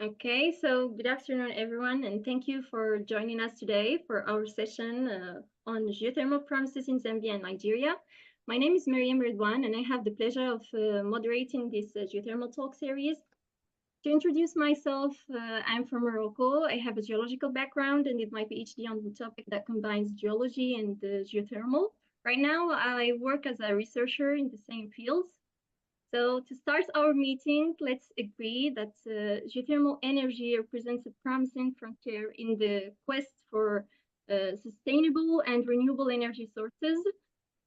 Okay, so good afternoon, everyone, and thank you for joining us today for our session on geothermal promises in Zambia and Nigeria. My name is Miriam Redwan, and I have the pleasure of moderating this geothermal talk series. To introduce myself, I'm from Morocco. I have a geological background and did my PhD on the topic that combines geology and geothermal. Right now, I work as a researcher in the same fields. So to start our meeting, let's agree that geothermal energy represents a promising frontier in the quest for sustainable and renewable energy sources,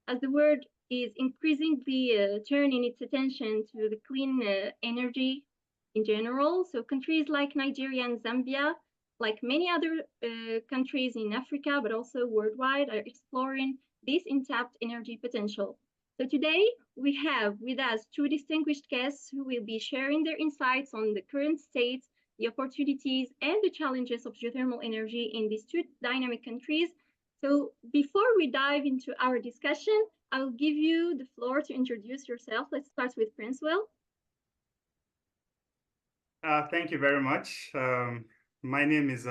as the world is increasingly turning its attention to the clean energy in general. So countries like Nigeria and Zambia, like many other countries in Africa, but also worldwide, are exploring this untapped energy potential. So today we have with us two distinguished guests who will be sharing their insights on the current state, the opportunities, and the challenges of geothermal energy in these two dynamic countries. So before we dive into our discussion, I'll give you the floor to introduce yourself. Let's start with Prince Will. Thank you very much. My name is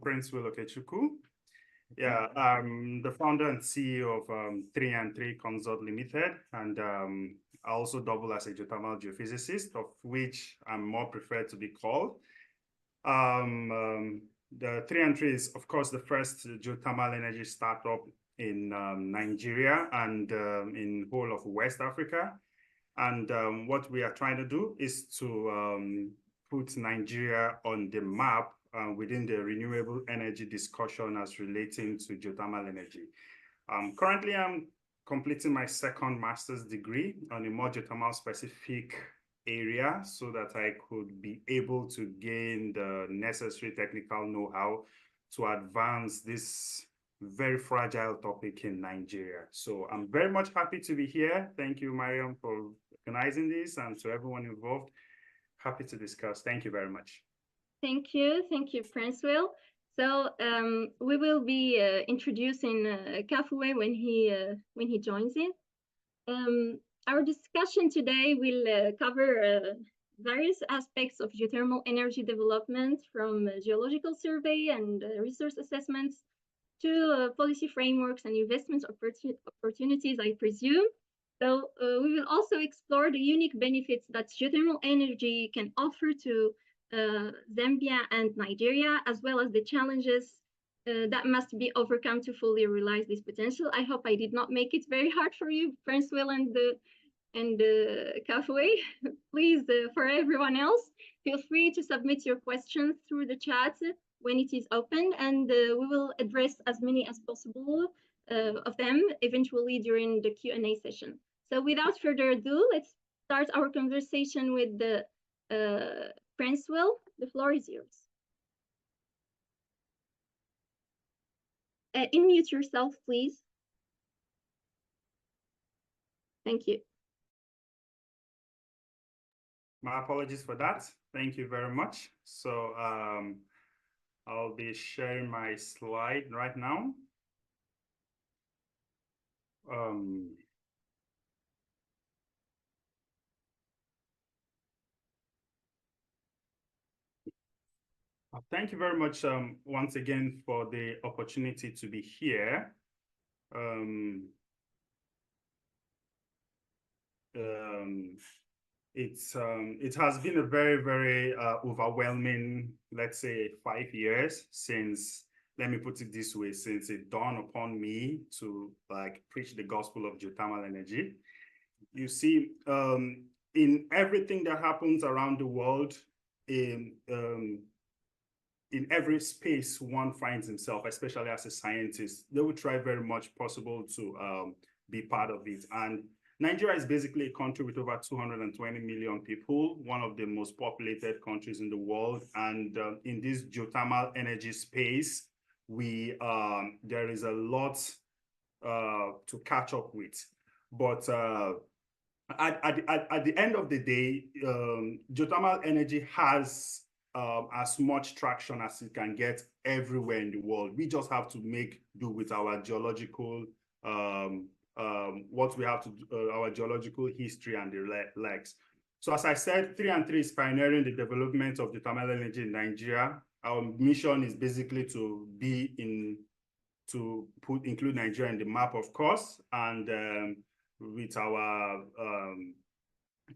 Prince Will Okechukwu. Yeah, I'm the founder and CEO of 3&3 Consult Limited, and I also double as a geothermal geophysicist, of which I'm more preferred to be called. The 3&3 is, of course, the first geothermal energy startup in Nigeria and in whole of West Africa. And what we are trying to do is to put Nigeria on the map within the renewable energy discussion as relating to geothermal energy. Currently, I'm completing my second master's degree on a more geothermal specific area so that I could be able to gain the necessary technical know-how to advance this very fragile topic in Nigeria. So I'm very much happy to be here. Thank you, Mariam, for organizing this, and to everyone involved. Happy to discuss. Thank you very much. Thank you, Prince Will. So we will be introducing Kafue when he joins in. Our discussion today will cover various aspects of geothermal energy development, from geological survey and resource assessments to policy frameworks and investment opportunities, I presume. So we will also explore the unique benefits that geothermal energy can offer to Zambia and Nigeria, as well as the challenges that must be overcome to fully realize this potential. I hope I did not make it very hard for you, Prince Will and Kafue. Please, for everyone else, feel free to submit your questions through the chat when it is open, and we will address as many as possible of them eventually during the Q&A session. So without further ado, let's start our conversation with the Prince Will. The floor is yours. Unmute yourself, please. Thank you. My apologies for that. Thank you very much. So I'll be sharing my slide right now. Thank you very much once again for the opportunity to be here. It has been a very, very overwhelming, let's say, 5 years since, let me put it this way, since it dawned upon me to preach the gospel of geothermal energy. You see, in everything that happens around the world, in every space one finds himself, especially as a scientist, they will try very much possible to be part of it. And Nigeria is basically a country with over 220 million people, one of the most populated countries in the world. And in this geothermal energy space, there is a lot to catch up with. But at the end of the day, geothermal energy has as much traction as it can get everywhere in the world. We just have to make do with our geological what we have to our geological history and the legs. So as I said, 3 and 3 is pioneering the development of geothermal energy in Nigeria. Our mission is basically to include Nigeria in the map, of course, and with our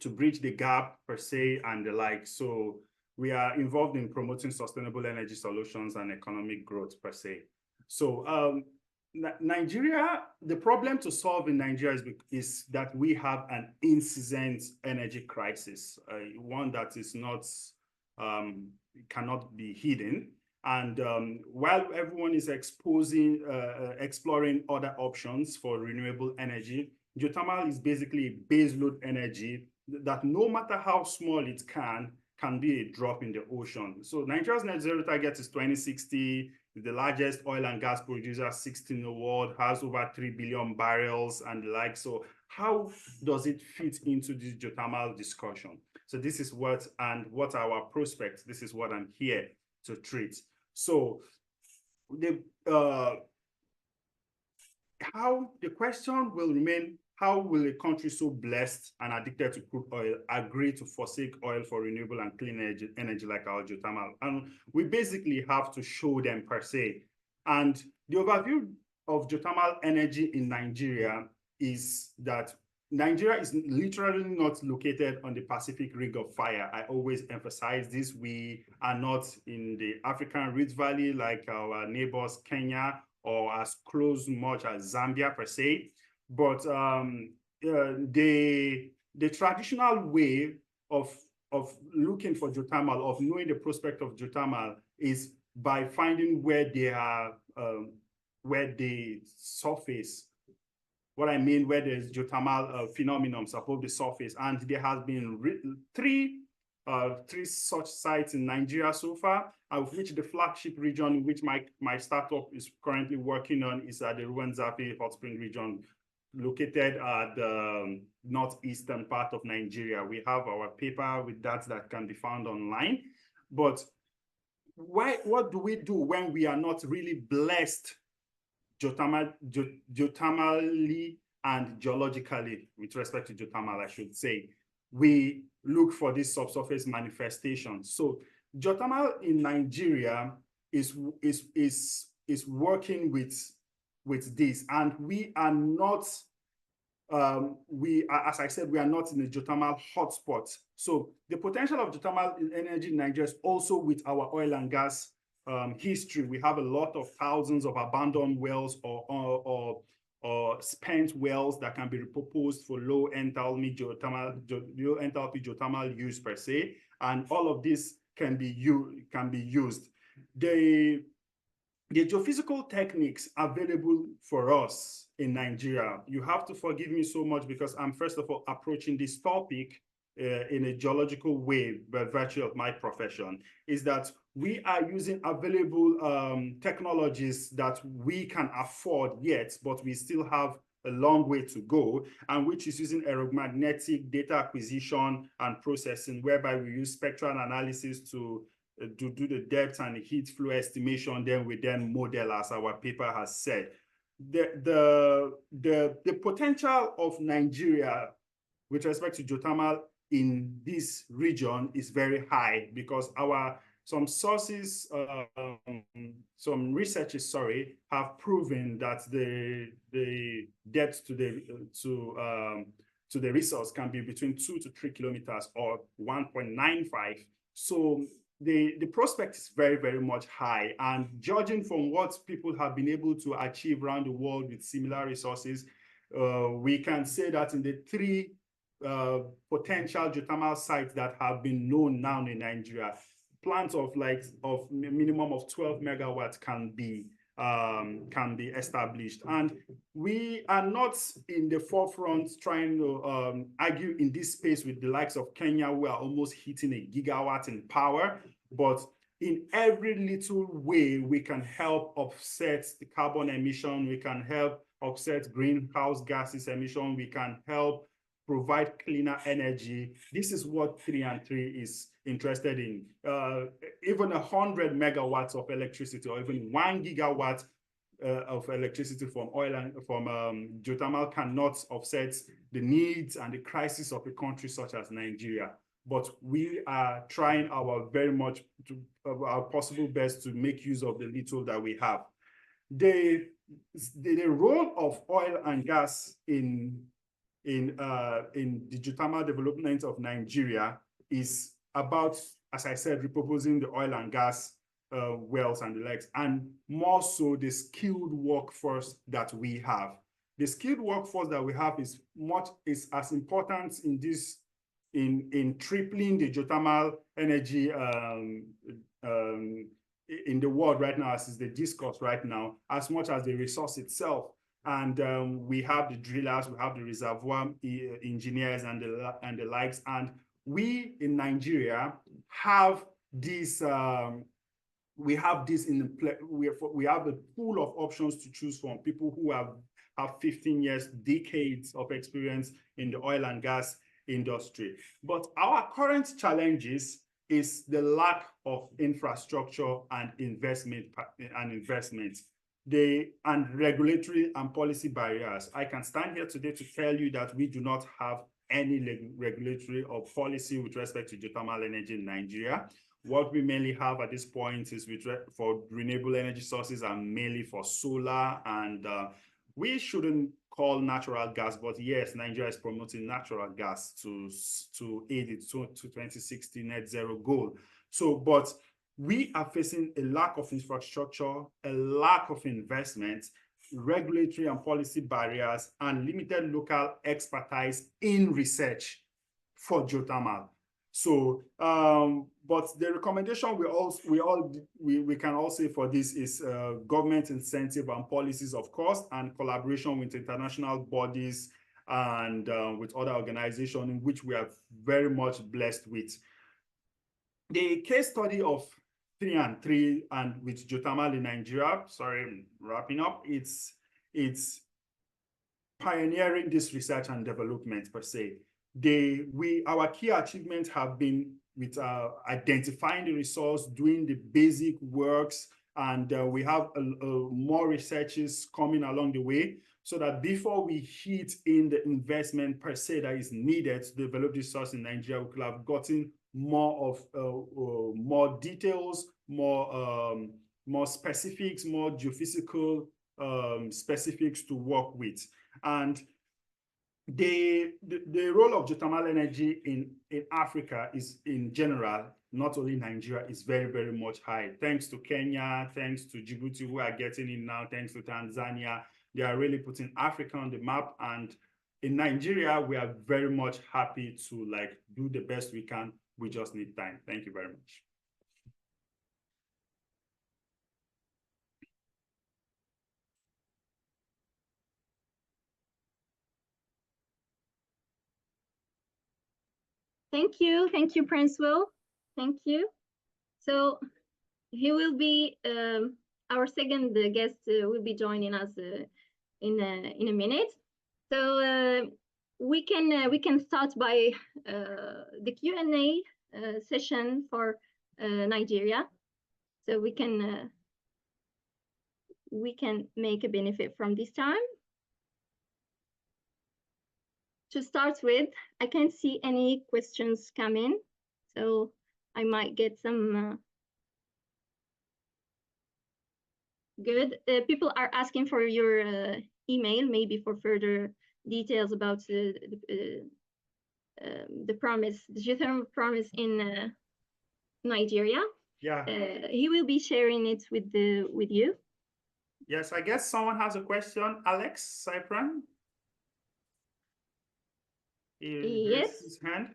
to bridge the gap per se and the like. So we are involved in promoting sustainable energy solutions and economic growth per se. So Nigeria, the problem to solve in Nigeria is that we have an incessant energy crisis, one that is not cannot be hidden. And while everyone is exploring other options for renewable energy, geothermal is basically baseload energy that no matter how small it can be a drop in the ocean. So Nigeria's net zero target is 2060. The largest oil and gas producer, 16 in the world, has over 3 billion barrels and the like. So how does it fit into this geothermal discussion? So this is what our prospects, this is what I'm here to treat. So the question will remain, how will a country so blessed and addicted to crude oil agree to forsake oil for renewable and clean energy like our geothermal? And we basically have to show them per se. And the overview of geothermal energy in Nigeria is that Nigeria is literally not located on the Pacific Ring of Fire. I always emphasize this. We are not in the African Rift Valley like our neighbors Kenya, or as close much as Zambia per se. But the traditional way of looking for geothermal, of knowing the prospect of geothermal, is by finding where they surface. What I mean, where there's geothermal phenomenon above the surface. And there has been three such sites in Nigeria so far, of which the flagship region, which my startup is currently working on, is at the Ruwenzori Hot Spring region, located at the northeastern part of Nigeria. We have our paper with that can be found online. But what do we do when we are not really blessed geothermally and geologically, with respect to geothermal, I should say? We look for this subsurface manifestation. So geothermal in Nigeria is working with this, and we are not, as I said, we are not in a geothermal hotspot. So the potential of geothermal energy in Nigeria is also with our oil and gas history. We have a lot of thousands of abandoned wells or spent wells that can be repurposed for low enthalpy geothermal use per se, and all of this can be used. The geophysical techniques available for us in Nigeria, you have to forgive me so much because I'm first of all approaching this topic in a geological way by virtue of my profession, is that we are using available technologies that we can afford yet, but we still have a long way to go, and which is using aeromagnetic data acquisition and processing, whereby we use spectral analysis to do the depth and the heat flow estimation. Then we model, as our paper has said. The potential of Nigeria with respect to geothermal in this region is very high, because some researchers, have proven that the depth to the resource can be between 2 to 3 kilometers or 1.95. So the prospect is very, very much high. And judging from what people have been able to achieve around the world with similar resources, we can say that in the 3 potential geothermal sites that have been known now in Nigeria, plants of minimum of 12 megawatts can be established. And we are not in the forefront trying to argue in this space with the likes of Kenya, who are almost hitting a gigawatt in power. But in every little way, we can help offset the carbon emission, we can help offset greenhouse gases emission, we can help provide cleaner energy. This is what 3 and 3 is interested in. Even 100 megawatts of electricity, or even 1 gigawatt electricity from oil and from geothermal cannot offset the needs and the crisis of a country such as Nigeria. But we are trying our our possible best to make use of the little that we have. The role of oil and gas in the geothermal development of Nigeria is about, as I said, repurposing the oil and gas wells and the likes, and more so the skilled workforce that we have. The skilled workforce that we have is as important in this in tripling the geothermal energy in the world right now, as is the discourse right now, as much as the resource itself. And we have the drillers, we have the reservoir engineers and the likes. And we in Nigeria have this. We have this we have a pool of options to choose from. People who have 15 years, decades of experience in the oil and gas industry. But our current challenges is the lack of infrastructure and investment and regulatory and policy barriers. I can stand here today to tell you that we do not have any regulatory or policy with respect to geothermal energy in Nigeria. What we mainly have at this point is for renewable energy sources and mainly for solar, and we shouldn't call natural gas, but yes, Nigeria is promoting natural gas to aid its 2060 net zero goal. So, but we are facing a lack of infrastructure, a lack of investment, regulatory and policy barriers, and limited local expertise in research for geothermal. So, but the recommendation we can all say for this is government incentive and policies, of course, and collaboration with international bodies and with other organizations in which we are very much blessed with. The case study of 3 and 3 and with geothermal in Nigeria, sorry, I'm wrapping up, it's pioneering this research and development per se. Our key achievements have been with identifying the resource, doing the basic works, and we have more researches coming along the way, so that before we hit in the investment per se that is needed to develop this source in Nigeria, we could have gotten more details, more specifics, more geophysical specifics to work with. And the role of geothermal energy in Africa is, in general, not only Nigeria, is very, very much high. Thanks to Kenya, thanks to Djibouti, who are getting in now, thanks to Tanzania, they are really putting Africa on the map. And in Nigeria, we are very much happy to do the best we can. We just need time. Thank you very much. Thank you, Prince Will. Thank you. So he will be our second guest. Will be joining us in a minute. So we can start by the Q&A session for Nigeria. So we can make a benefit from this time. To start with, I can't see any questions coming, so I might get some good. People are asking for your email, maybe for further details about the promise, the geothermal promise in Nigeria. Yeah. He will be sharing it with you. Yes, I guess someone has a question. Alex Cypran. Yes. His hand.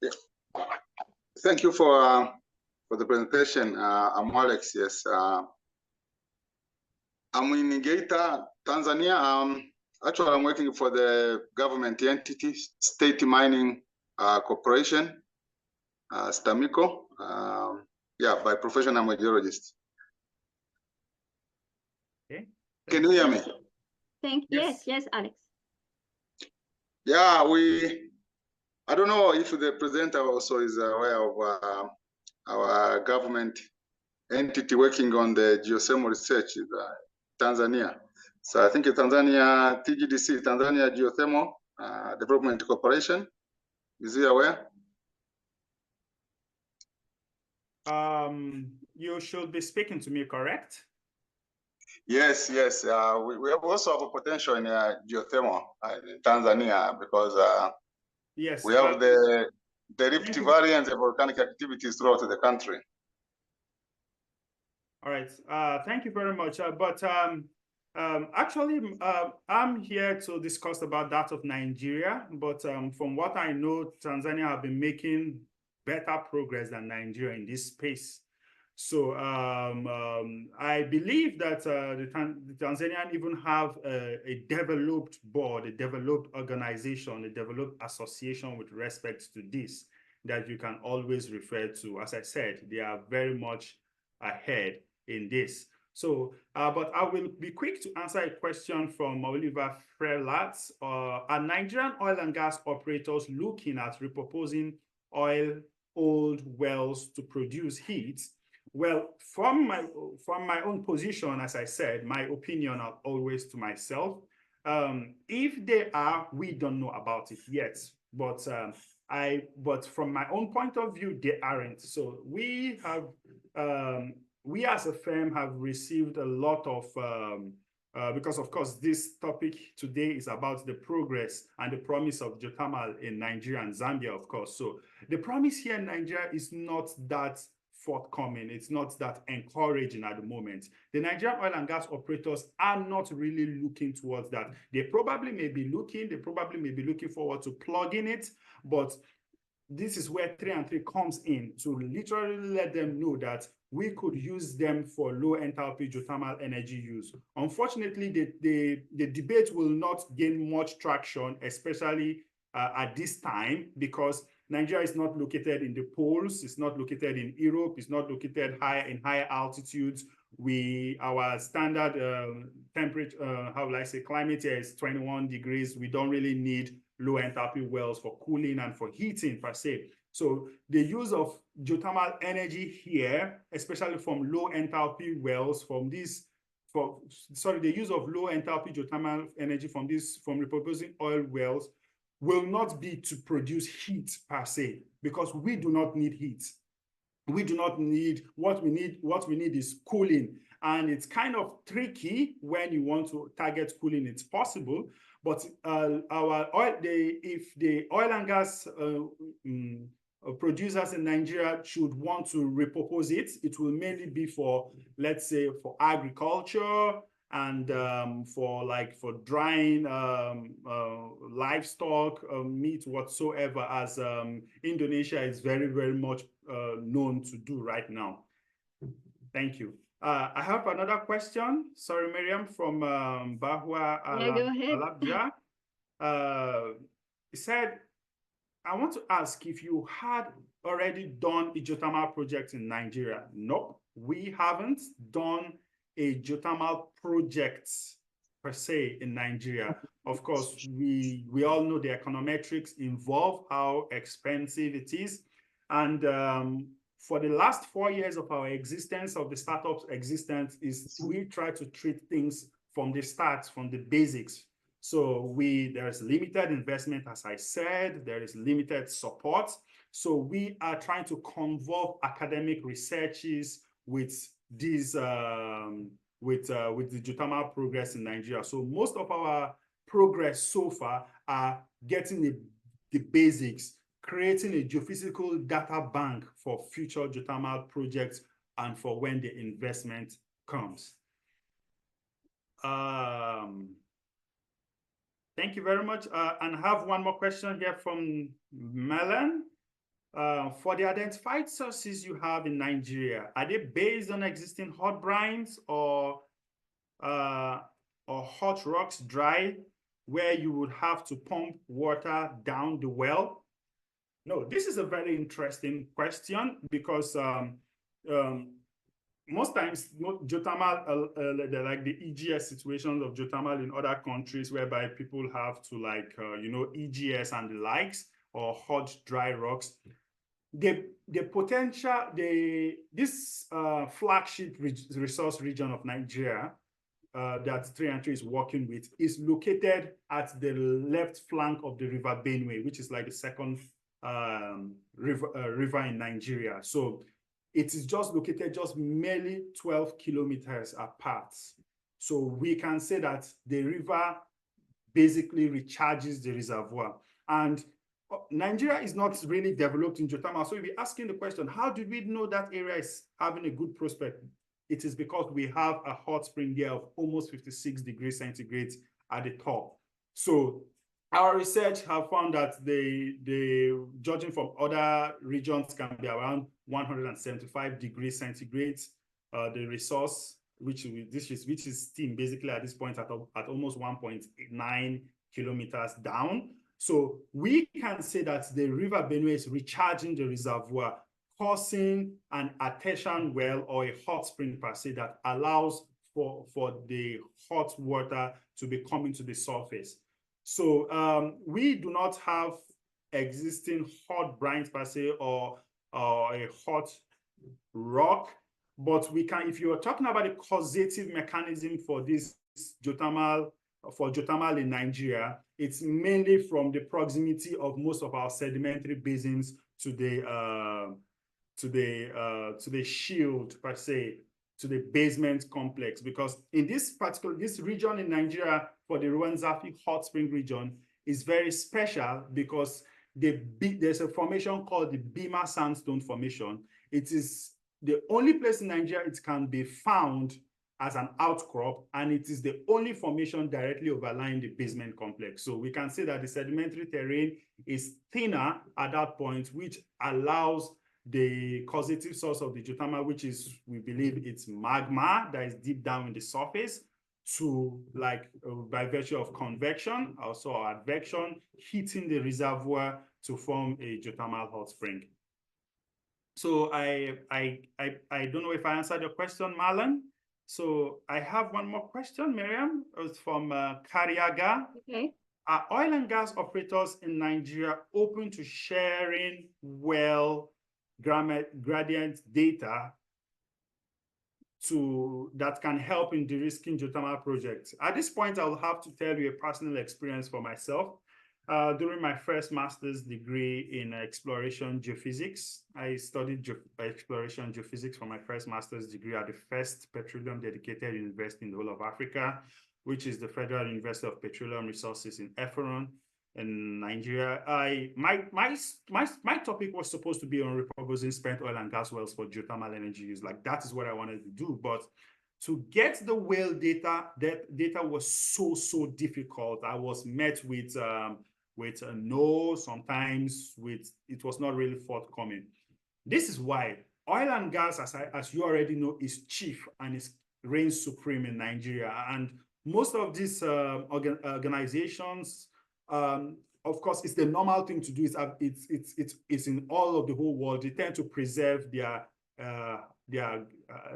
Yeah. Thank you for the presentation. I'm Alex. Yes, I'm in Geita, Tanzania. Actually, I'm working for the government entity, State Mining Corporation, STAMICO. Yeah, by profession, I'm a geologist. Okay. Can you hear me? Yes, Alex. Yeah, I don't know if the presenter also is aware of our government entity working on the geothermal research. Tanzania. So I think Tanzania, TGDC, Tanzania Geothermal Development Corporation. Is he aware? You should be speaking to me, correct? Yes, yes. We also have a potential in geothermal in Tanzania because yes, we have the Rift Valley and the volcanic activities throughout the country. All right. Thank you very much. Actually, I'm here to discuss about that of Nigeria. But from what I know, Tanzania have been making better progress than Nigeria in this space. So I believe that the Tanzanian even have a developed board, a developed organization, a developed association with respect to this that you can always refer to. As I said, they are very much ahead in this. So, but I will be quick to answer a question from Oliver Frelat. Are Nigerian oil and gas operators looking at repurposing old wells to produce heat? Well, from my own position, as I said, my opinion are always to myself. If they are, we don't know about it yet. But but from my own point of view, they aren't. So we have we as a firm have received a lot of because of course this topic today is about the progress and the promise of geothermal in Nigeria and Zambia, of course. So the promise here in Nigeria is not that forthcoming. It's not that encouraging at the moment. The Nigerian oil and gas operators are not really looking towards that. They probably may be looking forward to plugging it, but this is where 3 and 3 comes in to literally let them know that we could use them for low enthalpy geothermal energy use. Unfortunately, the debate will not gain much traction, especially at this time, because Nigeria is not located in the poles, it's not located in Europe, it's not located in higher altitudes. Our standard temperature, how will I say, climate here is 21 degrees. We don't really need low enthalpy wells for cooling and for heating per se. So the use of geothermal energy here, especially from low enthalpy wells, the use of low enthalpy geothermal energy from repurposing oil wells will not be to produce heat per se, because we do not need heat. We do not need what we need is cooling, and it's kind of tricky when you want to target cooling. It's possible, but if the oil and gas producers in Nigeria should want to repurpose it, it will mainly be for, let's say, for agriculture and for drying livestock, meat whatsoever, as Indonesia is very, very much known to do right now. Thank you. I have another question. Sorry, Miriam, from Bahua Alabja. He said, I want to ask if you had already done a geothermal project in Nigeria. Nope, we haven't done a geothermal project per se in Nigeria. Of course, we all know the econometrics involved, how expensive it is. And for the last 4 years of our existence, of the startup's existence, we try to treat things from the start, from the basics. So there's limited investment, as I said, there is limited support. So we are trying to convolve academic researches with these with the geothermal progress in Nigeria. So most of our progress so far are getting the basics, creating a geophysical data bank for future geothermal projects and for when the investment comes. Thank you very much. And I have one more question here from Melon. For the identified sources you have in Nigeria, are they based on existing hot brines or hot rocks dry, where you would have to pump water down the well? No, this is a very interesting question, because most times geothermal, like the EGS situations of geothermal in other countries, whereby people have to EGS and the likes, or hot dry rocks. The potential, this flagship resource region of Nigeria that 3 is working with is located at the left flank of the River Benue, which is like the second river in Nigeria. So it is just located just merely 12 kilometers apart. So we can say that the river basically recharges the reservoir. And Nigeria is not really developed in geothermal. So if you're asking the question, how did we know that area is having a good prospect? It is because we have a hot spring there of almost 56 degrees centigrade at the top. So our research have found that the judging from other regions can be around 175 degrees centigrade. The resource, which is steam, basically at this point at almost 1.9 kilometers down. So we can say that the River Benue is recharging the reservoir, causing an artesian well or a hot spring per se that allows for the hot water to be coming to the surface. So we do not have existing hot brines per se or a hot rock, but we can, if you're talking about the causative mechanism for this geothermal, in Nigeria, it's mainly from the proximity of most of our sedimentary basins to the shield per se, to the basement complex. Because in this region in Nigeria, for the Ruwenzafi hot spring region, is very special because there's a formation called the Bima Sandstone Formation. It is the only place in Nigeria it can be found as an outcrop, and it is the only formation directly overlying the basement complex. So we can say that the sedimentary terrain is thinner at that point, which allows the causative source of the geothermal, which is, we believe it's magma that is deep down in the surface, to, like, by virtue of convection, also advection, heating the reservoir to form a geothermal hot spring. So I don't know if I answered your question, Marlon. So I have one more question, Miriam. It's from Kariaga. Okay. Are oil and gas operators in Nigeria open to sharing well gradient data that can help in de-risking geothermal projects? At this point, I'll have to tell you a personal experience for myself. During my first master's degree in exploration geophysics, I studied exploration geophysics for my first master's degree at the first petroleum dedicated university in the whole of Africa, which is the Federal University of Petroleum Resources in Eferon in Nigeria. My topic was supposed to be on repurposing spent oil and gas wells for geothermal energy use. Like, that is what I wanted to do. But to get the well data, that data was so difficult. I was met with a no, sometimes it was not really forthcoming. This is why oil and gas, as you already know, is chief and is reigns supreme in Nigeria. And most of these organizations, of course, it's the normal thing to do. It's in all of the whole world. They tend to preserve their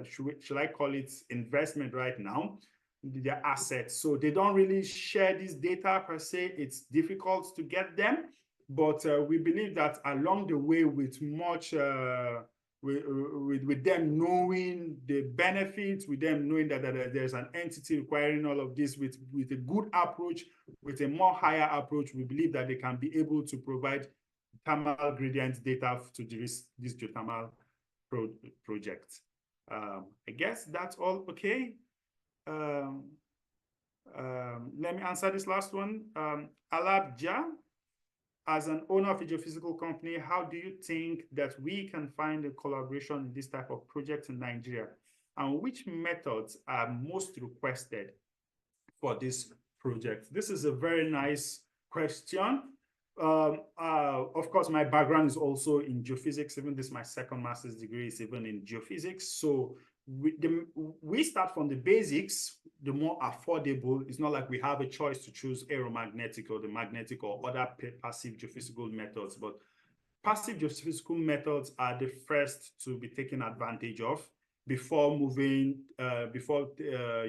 should I call it investment right now, their assets. So they don't really share this data per se. It's difficult to get them, but we believe that along the way, with much with them knowing the benefits, with them knowing that there's an entity requiring all of this, with a good approach, with a more higher approach, we believe that they can be able to provide thermal gradient data to this geothermal project. I guess that's all okay. Let me answer this last one. Alabja, as an owner of a geophysical company, how do you think that we can find a collaboration in this type of project in Nigeria? And which methods are most requested for this project? This is a very nice question. Of course, my background is also in geophysics. Even this, my second master's degree is even in geophysics. So we start from the basics, the more affordable. It's not like we have a choice to choose aeromagnetic or the magnetic or other passive geophysical methods, but passive geophysical methods are the first to be taken advantage of before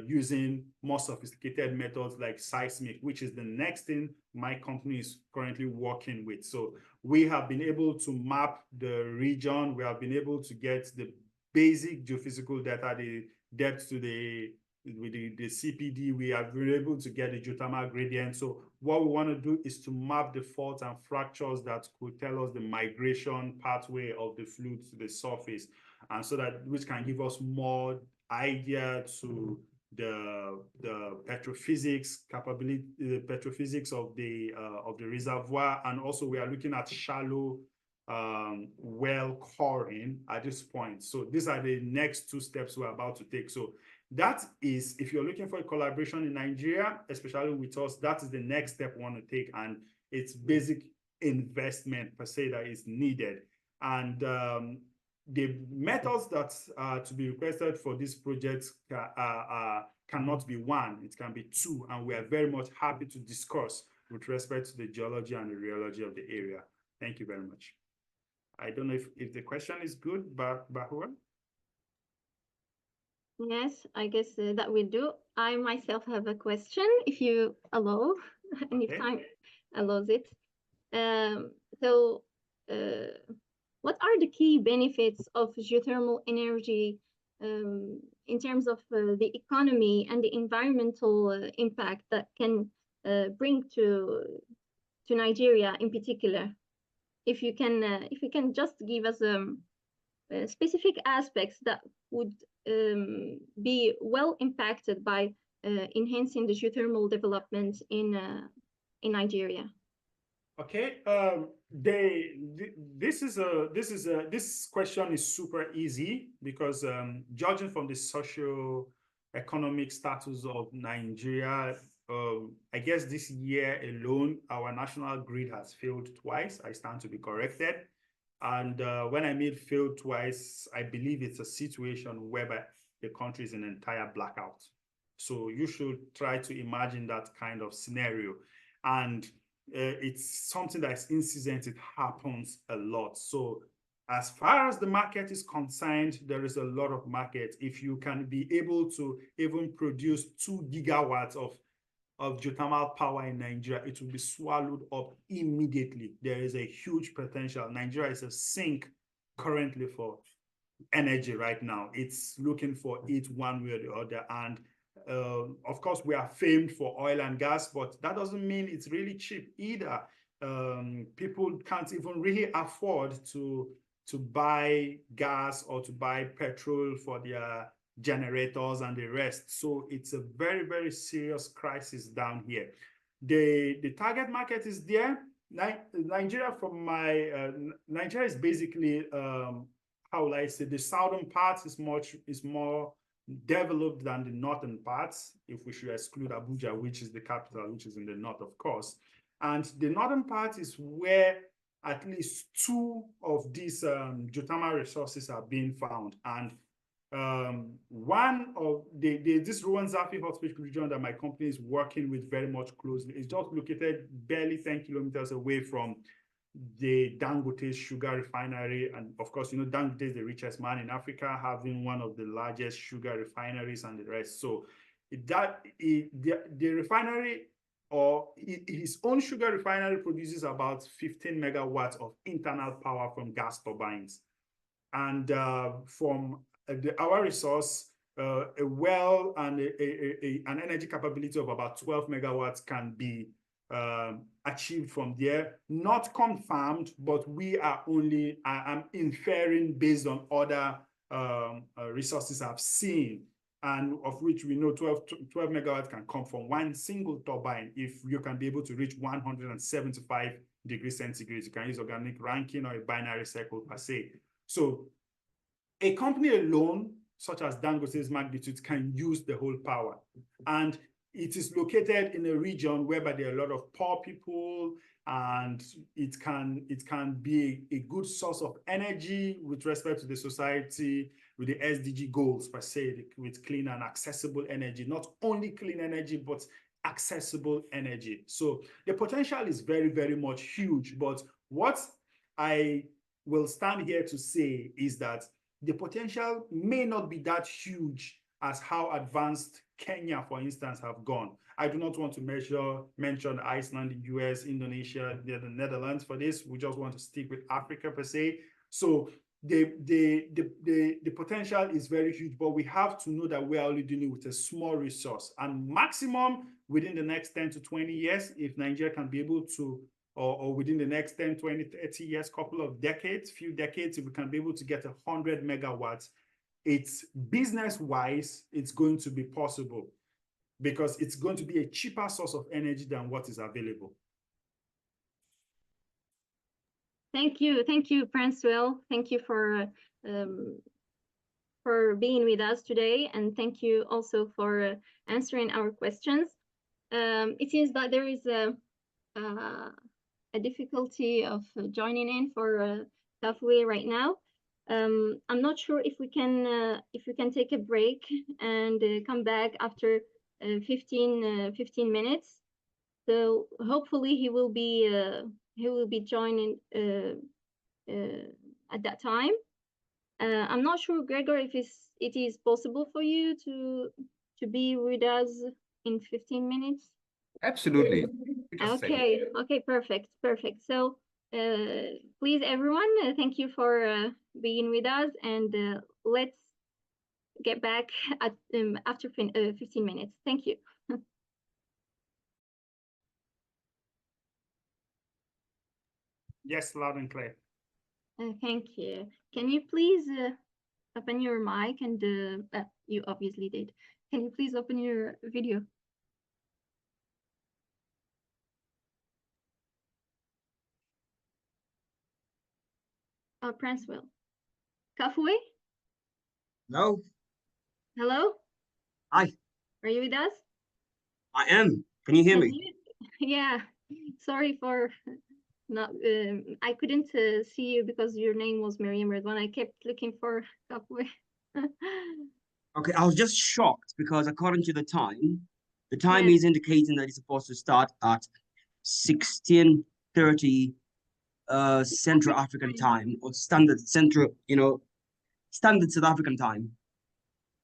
using more sophisticated methods like seismic, which is the next thing my company is currently working with. So we have been able to map the region. We have been able to get the basic geophysical data, the depth to the with the CPD, we have been able to get the geothermal gradient. So what we want to do is to map the faults and fractures that could tell us the migration pathway of the fluid to the surface, and so that which can give us more idea to the petrophysics capability, the petrophysics of the reservoir. And also we are looking at shallow well coring at this point. So these are the next two steps we're about to take. So that is, if you're looking for a collaboration in Nigeria, especially with us, that is the next step we want to take, and it's basic investment per se that is needed. And the methods that are to be requested for this project cannot be one, it can be two, and we are very much happy to discuss with respect to the geology and the rheology of the area. Thank you very much. I don't know if the question is good, but Bahua? Yes, I guess that will do. I myself have a question, if you allow, and if time allows it. So, what are the key benefits of geothermal energy in terms of the economy and the environmental impact that can bring to Nigeria in particular? If you can just give us specific aspects that would be well impacted by enhancing the geothermal development in Nigeria. Okay, this question is super easy because judging from the socio-economic status of Nigeria, I guess this year alone, our national grid has failed twice. I stand to be corrected. And when I mean failed twice, I believe it's a situation whereby the country is in entire blackout. So you should try to imagine that kind of scenario. And it's something that's incessant, it happens a lot. So as far as the market is concerned, there is a lot of market. If you can be able to even produce 2 gigawatts of geothermal power in Nigeria, it will be swallowed up immediately. There is a huge potential. Nigeria is a sink currently for energy right now. It's looking for it one way or the other. And of course, we are famed for oil and gas, but that doesn't mean it's really cheap either. People can't even really afford to buy gas or to buy petrol for their generators and the rest. So it's a very, very serious crisis down here. The target market is there. Nigeria, from my Nigeria is basically how will I say, the southern part is more developed than the northern parts, if we should exclude Abuja, which is the capital, which is in the north, of course. And the northern part is where at least 2 of these geothermal resources are being found. And one of this Ruwan Zafi hot spring region that my company is working with very much closely is just located barely 10 kilometers away from the Dangote sugar refinery. And of course, you know, Dangote is the richest man in Africa, having one of the largest sugar refineries and the rest. So the refinery, or his own sugar refinery, produces about 15 megawatts of internal power from gas turbines. And from our resource, a well and an energy capability of about 12 megawatts can be achieved from there. Not confirmed, but I'm inferring based on other resources I've seen, and of which we know 12 megawatts can come from one single turbine. If you can be able to reach 175 degrees centigrade, you can use organic ranking or a binary cycle per se. So a company alone, such as Dangote's magnitude, can use the whole power. And it is located in a region whereby there are a lot of poor people, and it can be a good source of energy with respect to the society, with the SDG goals per se, with clean and accessible energy, not only clean energy, but accessible energy. So the potential is very, very much huge. But what I will stand here to say is that the potential may not be that huge as how advanced Kenya, for instance, have gone. I do not want to mention Iceland, the US, Indonesia, the Netherlands for this. We just want to stick with Africa per se. So the potential is very huge, but we have to know that we are only dealing with a small resource, and maximum within the next 10 to 20 years, if Nigeria can be able to, or within the next 10, 20, 30 years, couple of decades, few decades, if we can be able to get 100 megawatts, it's business-wise, it's going to be possible because it's going to be a cheaper source of energy than what is available. Thank you, Francois. Thank you for being with us today, and thank you also for answering our questions. It seems that there is a difficulty of joining in for Kafue right now. I'm not sure if we can take a break and come back after 15 minutes. So hopefully he will be joining at that time. I'm not sure, Gregor, if it is possible for you to be with us in 15 minutes. Absolutely. Okay, perfect. So please, everyone, thank you for being with us, and let's get back at after 15 minutes. Thank you. Yes, loud and clear. Thank you. Can you please open your mic, and you obviously did. Can you please open your video? Prancewell. Kafue? No. Hello? Hi. Are you with us? I am. Can you hear me? Yeah. Sorry for not. I couldn't see you because your name was Miriam Redwan. I kept looking for Kafue. Okay, I was just shocked because according to the time Yeah. is indicating that it's supposed to start at 16:30 Central African time, or standard South African time.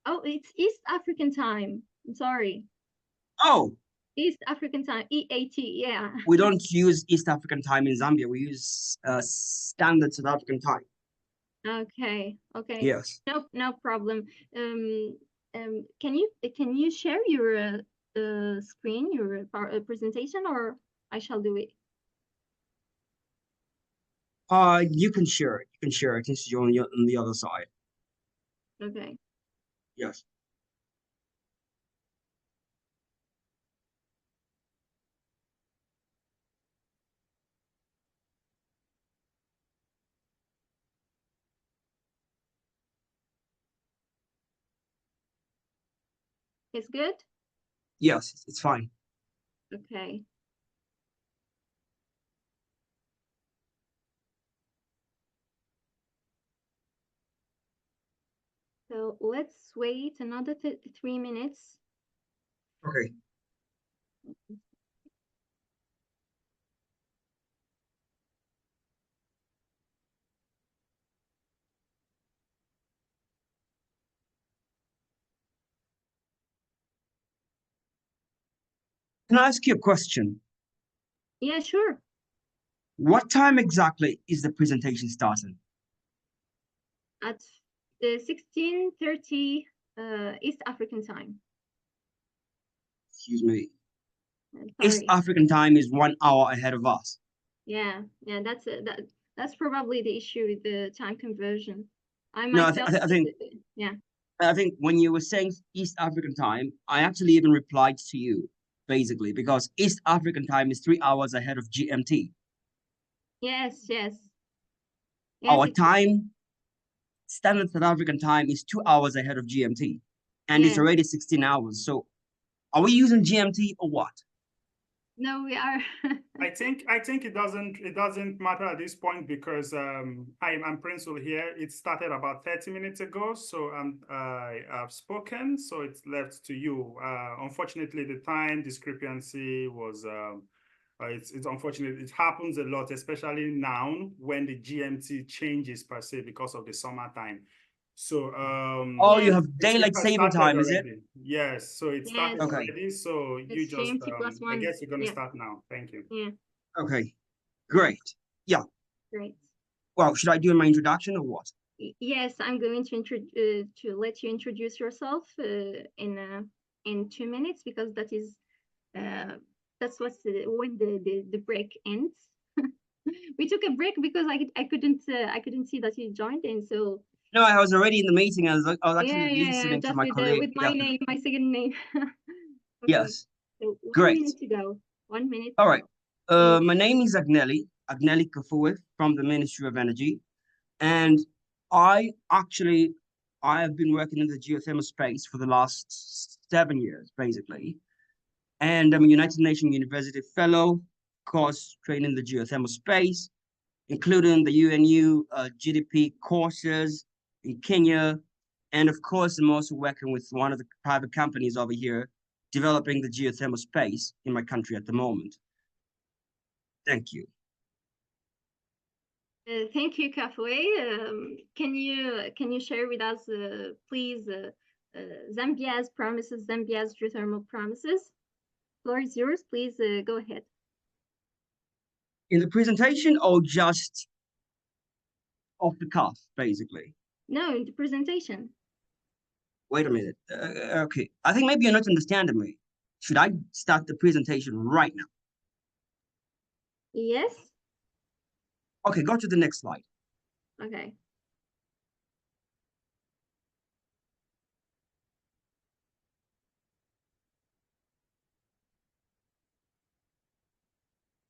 Oh, it's East African time. I'm sorry. Oh, East African time, EAT, yeah. we don't use East African time in Zambia. We use standard South African time. Okay. Yes. No problem. Can you share your screen, your presentation, or I shall do it? You can share it. You can share it since you're on the other side. Okay. Yes. It's good? Yes, it's fine. Okay. So let's wait another 3 minutes. Okay. Can I ask you a question? Yeah, sure. What time exactly is the presentation starting? At 16:30 East African time. Excuse me. Sorry. East African time is 1 hour ahead of us. Yeah, that's probably the issue with the time conversion. I think yeah. I think when you were saying East African time, I actually even replied to you, basically, because East African time is 3 hours ahead of GMT. Yes. Our time, standard South African time, is 2 hours ahead of GMT, and it's already 16 hours. So, are we using GMT or what? No, we are. I think it doesn't matter at this point because I'm Principal here. It started about 30 minutes ago, so I've spoken, so it's left to you. Unfortunately, the time discrepancy was it's unfortunate. It happens a lot, especially now when the GMT changes per se because of the summertime. So you have daylight saving time, is it? Yes, so it started already. So you it's just GMT+1. I guess you're gonna start now. Thank you. Yeah. Okay, great. Yeah. Great. Well, should I do my introduction or what? Yes, I'm going to let you introduce yourself in 2 minutes, because that's when the break ends. We took a break because I couldn't see that you joined, and so No, I was already in the meeting. I was actually yeah, listening to just my colleague. with my name, my second name. Okay, Yes, so 1 great. minute to go. 1 minute. All right. Please. My name is Agnelli Kafue from the Ministry of Energy. And I have been working in the geothermal space for the last 7 years, basically. And I'm a United Nations University Fellow, course trained in the geothermal space, including the UNU GDP courses in Kenya. And of course, I'm also working with one of the private companies over here, developing the geothermal space in my country at the moment. Thank you. Thank you, Kafue. Can you share with us, please, Zambia's promises, Zambia's geothermal promises? Floor is yours. Please go ahead. In the presentation or just off the cuff, basically? No, in the presentation. Wait a minute. Okay, I think maybe you're not understanding me. Should I start the presentation right now? Yes. Okay, go to the next slide. Okay.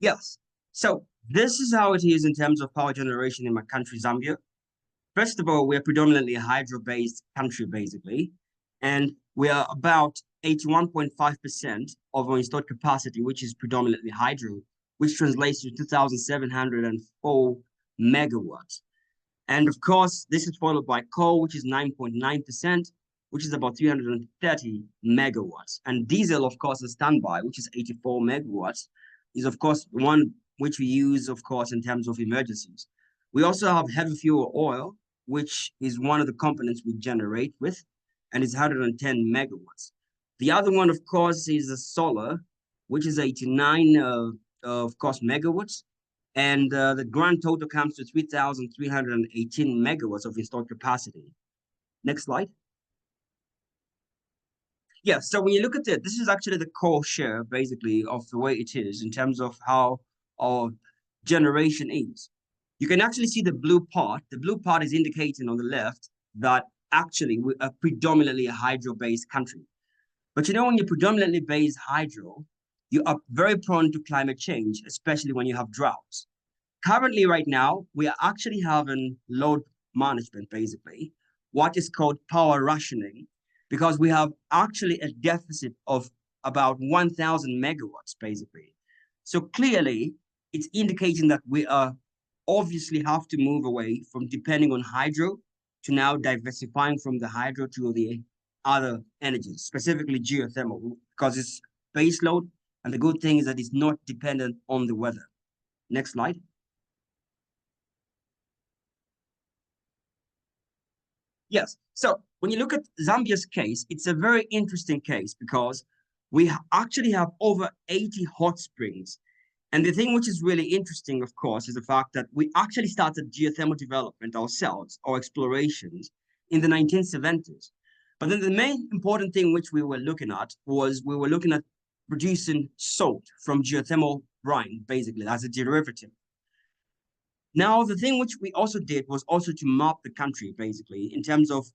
Yes. So this is how it is in terms of power generation in my country, Zambia. First of all, we're predominantly a hydro-based country, basically, and we are about 81.5% of our installed capacity, which is predominantly hydro, which translates to 2,704 megawatts. And of course, this is followed by coal, which is 9.9%, which is about 330 megawatts. And diesel, of course, is standby, which is 84 megawatts, is of course one which we use, of course, in terms of emergencies. We also have heavy fuel oil, which is one of the components we generate with, and it's 110 megawatts. The other one, of course, is the solar, which is 89, of course, megawatts. And the grand total comes to 3,318 megawatts of installed capacity. Next slide. Yeah, so when you look at it, this is actually the core share, basically, of the way it is in terms of how our generation is. You can actually see the blue part. The blue part is indicating on the left that actually we are predominantly a hydro-based country. But you know, when you're predominantly based hydro, you are very prone to climate change, especially when you have droughts. Currently, right now, we are actually having load management, basically, what is called power rationing, because we have actually a deficit of about 1,000 megawatts, basically. So clearly, it's indicating that we are obviously have to move away from depending on hydro to now diversifying from the hydro to the other energies, specifically geothermal, because it's base load. And the good thing is that it's not dependent on the weather. Next slide. Yes. So when you look at Zambia's case, it's a very interesting case because we actually have over 80 hot springs. And the thing which is really interesting, of course, is the fact that we actually started geothermal development ourselves, or explorations, in the 1970s. But then the main important thing which we were looking at was we were looking at producing salt from geothermal brine, basically, as a derivative. Now, the thing which we also did was also to map the country, basically, in terms of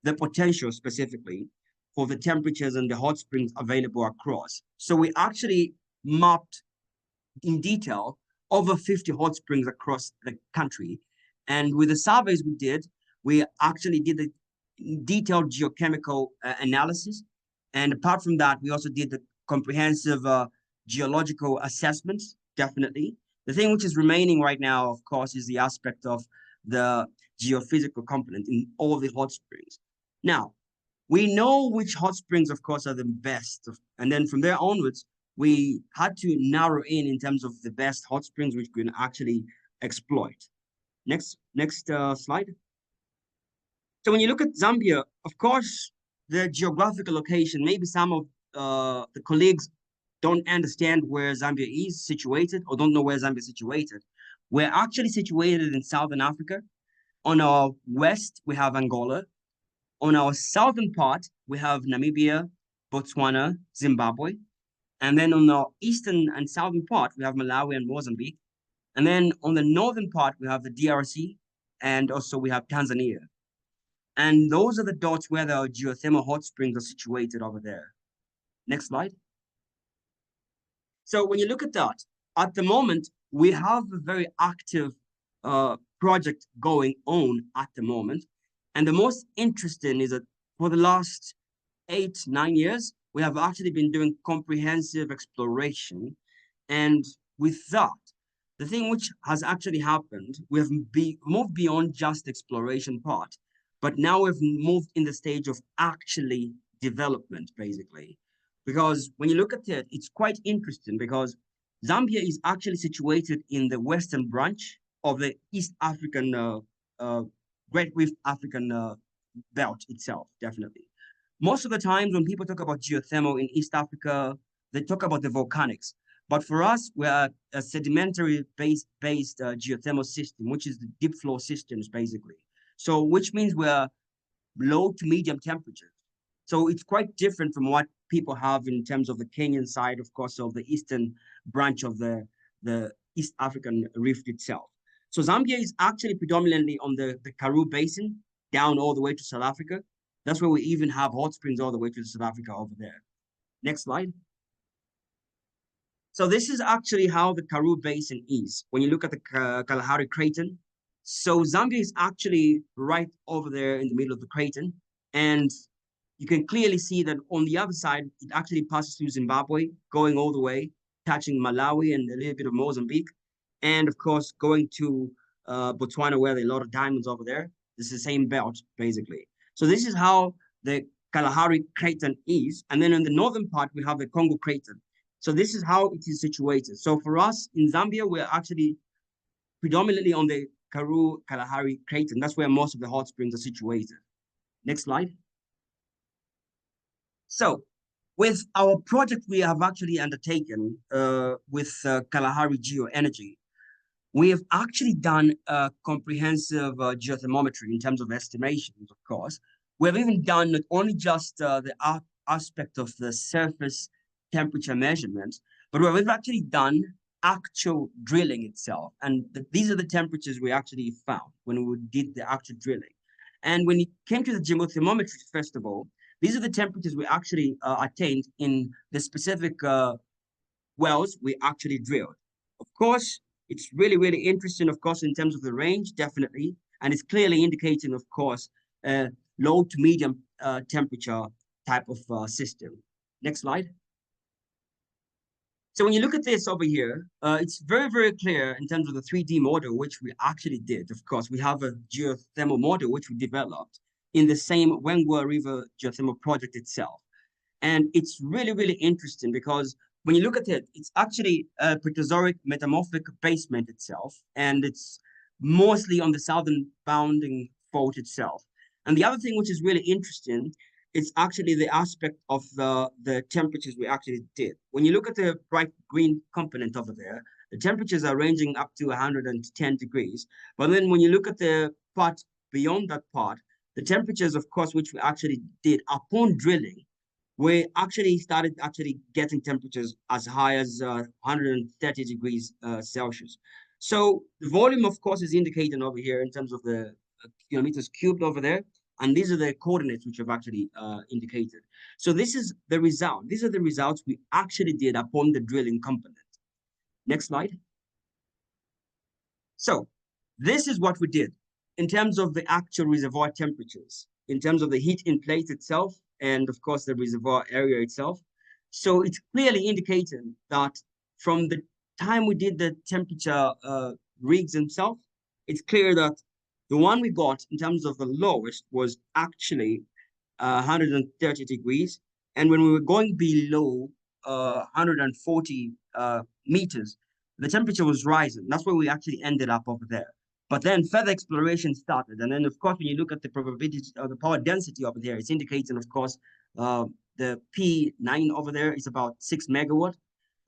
the potential specifically for the temperatures and the hot springs available across. So we actually mapped in detail over 50 hot springs across the country. And with the surveys we did, we actually did a detailed geochemical analysis. And apart from that, we also did the comprehensive geological assessments, definitely. The thing which is remaining right now, of course, is the aspect of the geophysical component in all the hot springs. Now, we know which hot springs, of course, are the best. And then from there onwards, we had to narrow in terms of the best hot springs which we can actually exploit. Next slide. So when you look at Zambia, of course, the geographical location, maybe some of the colleagues don't understand where Zambia is situated or don't know where Zambia is situated. We're actually situated in Southern Africa. On our west, we have Angola. On our southern part, we have Namibia, Botswana, Zimbabwe. And then on the eastern and southern part, we have Malawi and Mozambique. And then on the northern part, we have the DRC, and also we have Tanzania. And those are the dots where the geothermal hot springs are situated over there. Next slide. So when you look at that, at the moment, we have a very active project going on at the moment. And the most interesting is that for the last 8-9 years, we have actually been doing comprehensive exploration. And with that, the thing which has actually happened, we have moved beyond just the exploration part, but now we've moved in the stage of actually development, basically. Because when you look at it, it's quite interesting because Zambia is actually situated in the western branch of the East African, Great Reef African belt itself, definitely. Most of the times when people talk about geothermal in East Africa, they talk about the volcanics. But for us, we're a sedimentary based geothermal system, which is the deep flow systems, basically. So which means we're low to medium temperatures. So it's quite different from what people have in terms of the Kenyan side, of course, of the eastern branch of the East African rift itself. So Zambia is actually predominantly on the Karoo Basin, down all the way to South Africa. That's where we even have hot springs all the way to South Africa over there. Next slide. So this is actually how the Karoo Basin is. When you look at the Kalahari Craton, so Zambia is actually right over there in the middle of the craton. And you can clearly see that on the other side, it actually passes through Zimbabwe, going all the way, touching Malawi and a little bit of Mozambique. And of course, going to Botswana, where there are a lot of diamonds over there. This is the same belt, basically. So this is how the Kalahari Craton is. And then in the northern part, we have the Congo Craton. So this is how it is situated. So for us in Zambia, we're actually predominantly on the Karoo Kalahari Craton. That's where most of the hot springs are situated. Next slide. So with our project we have actually undertaken with Kalahari Geoenergy, we have actually done a comprehensive geothermometry in terms of estimations, of course. We have even done not only just the aspect of the surface temperature measurements, but we've actually done actual drilling itself. And these are the temperatures we actually found when we did the actual drilling. And when it came to the geothermometry, first of all, these are the temperatures we actually attained in the specific wells we actually drilled. Of course, it's really, really interesting, of course, in terms of the range, definitely. And it's clearly indicating, of course, low to medium temperature type of system. Next slide. So when you look at this over here, it's very, very clear in terms of the 3D model, which we actually did. Of course, we have a geothermal model, which we developed in the same Wengwa River geothermal project itself. And it's really, really interesting because when you look at it, it's actually a Proterozoic metamorphic basement itself, and it's mostly on the southern bounding fault itself. And the other thing which is really interesting, it's actually the aspect of the temperatures we actually did. When you look at the bright green component over there, the temperatures are ranging up to 110 degrees. But then when you look at the part beyond that part, the temperatures, of course, which we actually did upon drilling, we actually started getting temperatures as high as 130 degrees Celsius. So the volume, of course, is indicated over here in terms of the kilometers cubed over there. And these are the coordinates which have actually indicated. So this is the result. These are the results we actually did upon the drilling component. Next slide. So this is what we did in terms of the actual reservoir temperatures, in terms of the heat in place itself, and of course the reservoir area itself. So it's clearly indicating that from the time we did the temperature rigs themselves, it's clear that the one we got in terms of the lowest was actually 130 degrees. And when we were going below 140 meters, the temperature was rising. That's where we actually ended up over there. But then further exploration started. And then, of course, when you look at the probability of the power density over there, it's indicating, of course, the P9 over there is about 6 megawatt.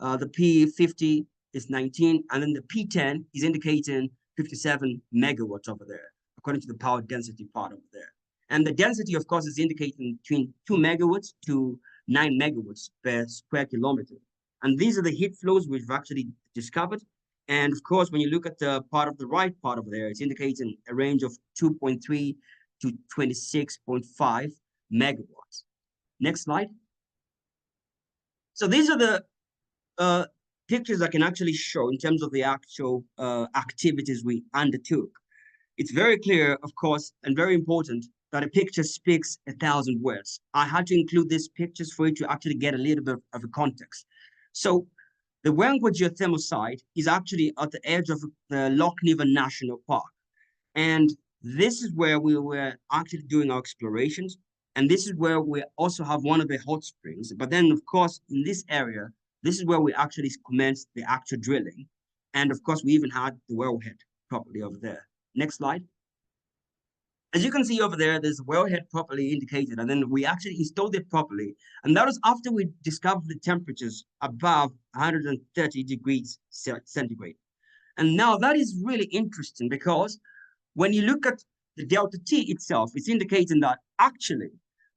The P50 is 19. And then the P10 is indicating 57 megawatts over there, according to the power density part over there. And the density, of course, is indicating between 2 megawatts to 9 megawatts per square kilometer. And these are the heat flows we've actually discovered. And of course, when you look at the part of the right part over there, it's indicating a range of 2.3 to 26.5 megawatts. Next slide. So these are the pictures I can actually show in terms of the actual activities we undertook. It's very clear, of course, and very important that a picture speaks 1,000 words. I had to include these pictures for you to actually get a little bit of a context. So the Wangwa geothermal site is actually at the edge of the Loch Never National Park. And this is where we were actually doing our explorations. And this is where we also have one of the hot springs. But then, of course, in this area, this is where we actually commenced the actual drilling. And of course, we even had the wellhead properly over there. Next slide. As you can see over there, there's a wellhead properly indicated, and then we actually installed it properly. And that was after we discovered the temperatures above 130 degrees centigrade. And now that is really interesting because when you look at the delta T itself, it's indicating that actually,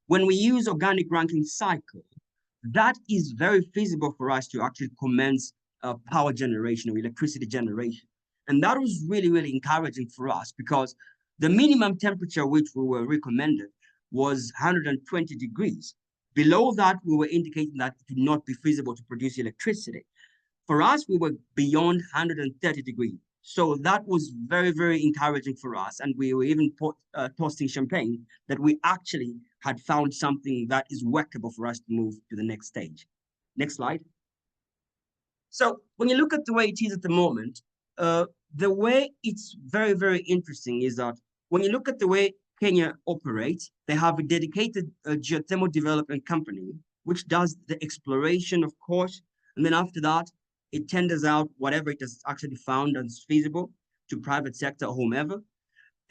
when we use organic ranking cycle, that is very feasible for us to actually commence power generation or electricity generation. And that was really, really encouraging for us because the minimum temperature which we were recommended was 120 degrees. Below that, we were indicating that it would not be feasible to produce electricity. For us, we were beyond 130 degrees. So that was very, very encouraging for us. And we were even toasting champagne that we actually had found something that is workable for us to move to the next stage. Next slide. So when you look at the way it is at the moment, the way it's very, very interesting is that when you look at the way Kenya operates, they have a dedicated geothermal development company, which does the exploration, of course. And then after that, it tenders out whatever it has actually found as feasible to private sector or whomever.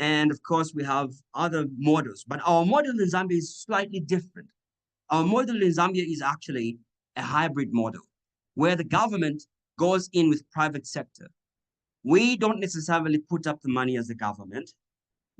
And of course, we have other models, but our model in Zambia is slightly different. Our model in Zambia is actually a hybrid model where the government goes in with private sector. We don't necessarily put up the money as the government.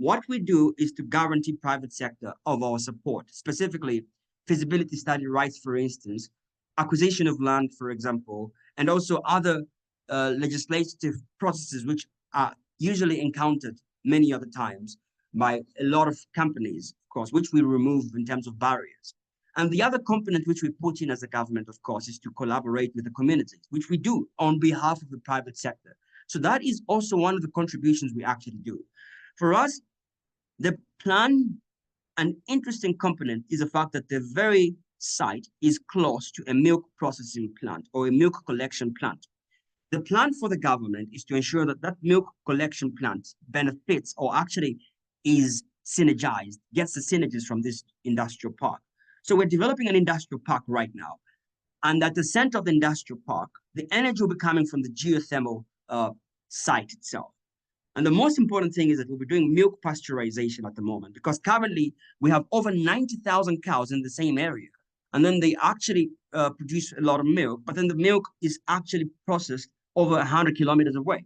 What we do is to guarantee private sector of our support, specifically feasibility study rights, for instance, acquisition of land, for example, and also other legislative processes which are usually encountered many other times by a lot of companies, of course, which we remove in terms of barriers. And the other component which we put in as a government, of course, is to collaborate with the communities, which we do on behalf of the private sector. So that is also one of the contributions we actually do. For us, the plan, an interesting component is the fact that the very site is close to a milk processing plant or a milk collection plant. The plan for the government is to ensure that that milk collection plant benefits or actually is synergized, gets the synergies from this industrial park. So we're developing an industrial park right now. And at the center of the industrial park, the energy will be coming from the geothermal site itself. And the most important thing is that we'll be doing milk pasteurization at the moment, because currently we have over 90,000 cows in the same area. And then they actually produce a lot of milk, but then the milk is actually processed over 100 kilometers away,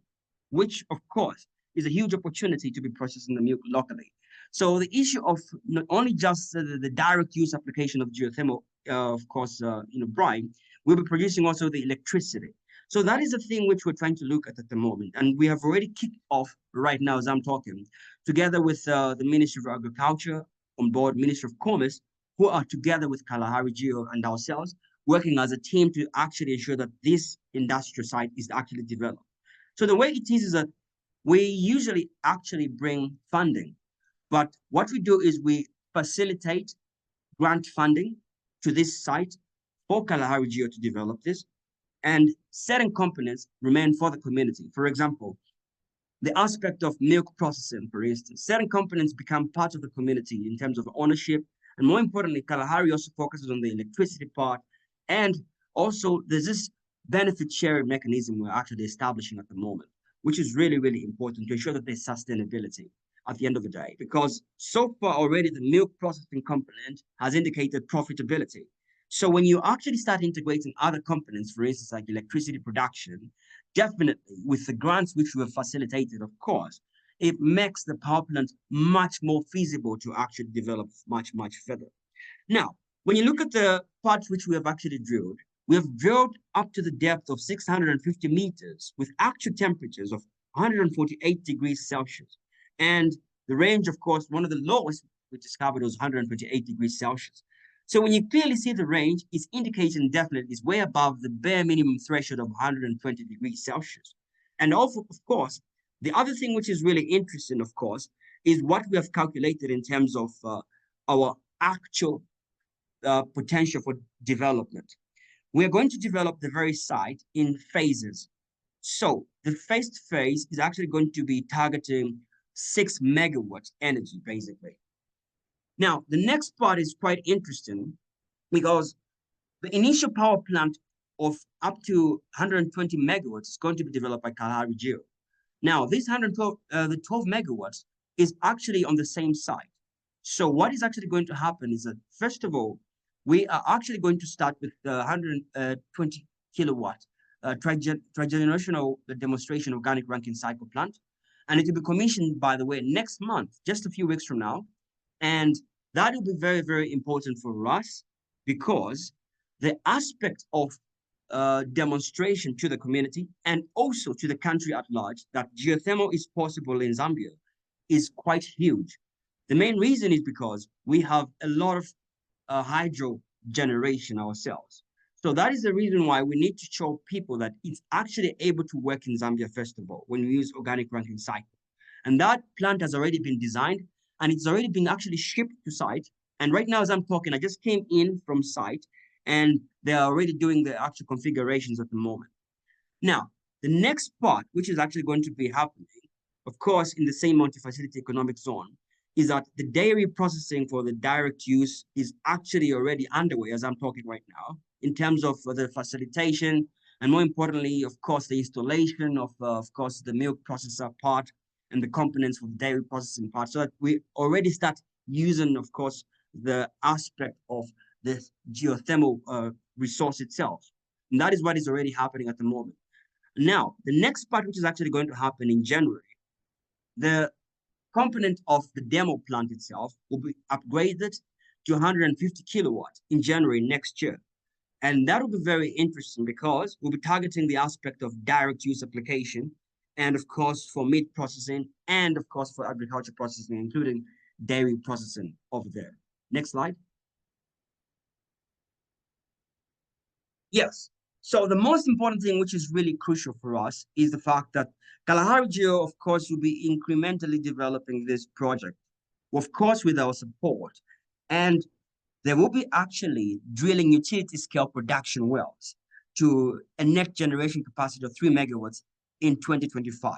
which of course is a huge opportunity to be processing the milk locally. So the issue of not only just the direct use application of geothermal, of course, brine, we'll be producing also the electricity. So that is the thing which we're trying to look at the moment. And we have already kicked off right now as I'm talking, together with the Ministry of Agriculture, on board Ministry of Commerce, who are together with Kalahari Geo and ourselves, working as a team to actually ensure that this industrial site is actually developed. So the way it is that we usually actually bring funding, but what we do is we facilitate grant funding to this site for Kalahari Geo to develop this, and certain components remain for the community. For example, the aspect of milk processing, for instance, certain components become part of the community in terms of ownership. And more importantly, Kalahari also focuses on the electricity part. And also there's this benefit sharing mechanism we're actually establishing at the moment, which is really, really important to ensure that there's sustainability at the end of the day. Because so far already the milk processing component has indicated profitability. So when you actually start integrating other components, for instance, like electricity production, definitely with the grants which we have facilitated, of course, it makes the power plant much more feasible to actually develop much further. Now, when you look at the parts which we have actually drilled, we have drilled up to the depth of 650 meters with actual temperatures of 148 degrees Celsius. And the range, of course, one of the lowest we discovered was 128 degrees Celsius. So when you clearly see the range, it's indicating definitely it's way above the bare minimum threshold of 120 degrees Celsius. And also, of course, the other thing which is really interesting, of course, is what we have calculated in terms of our actual potential for development. We are going to develop the very site in phases. So the first phase is actually going to be targeting 6 megawatts energy, basically. Now, the next part is quite interesting because the initial power plant of up to 120 megawatts is going to be developed by Kalahari Geo. Now, this 112, the 12 megawatts is actually on the same site. So what is actually going to happen is that, first of all, we are actually going to start with the 120 kilowatt trigenerational demonstration organic Rankine cycle plant. And it will be commissioned, by the way, next month, just a few weeks from now. And that will be very important for us because the aspect of demonstration to the community and also to the country at large that geothermal is possible in Zambia is quite huge. The main reason is because we have a lot of hydro generation ourselves. So that is the reason why we need to show people that it's actually able to work in Zambia, first of all, when we use organic Rankine cycle. And that plant has already been designed and it's already been actually shipped to site. And right now, as I'm talking, I just came in from site and they are already doing the actual configurations at the moment. Now, the next part, which is actually going to be happening, of course, in the same multi-facility economic zone, is that the dairy processing for the direct use is actually already underway as I'm talking right now, in terms of the facilitation, and more importantly, of course, the installation of course, the milk processor part and the components for the dairy processing part, so that we already start using, of course, the aspect of the geothermal resource itself. And that is what is already happening at the moment. Now, the next part, which is actually going to happen in January, the component of the demo plant itself will be upgraded to 150 kilowatts in January next year. And that will be very interesting because we'll be targeting the aspect of direct use application and of course for meat processing and of course for agriculture processing, including dairy processing over there. Next slide. Yes. So the most important thing, which is really crucial for us, is the fact that Kalahari Geo, of course, will be incrementally developing this project, of course, with our support. And they will be actually drilling utility scale production wells to a next generation capacity of 3 megawatts in 2025.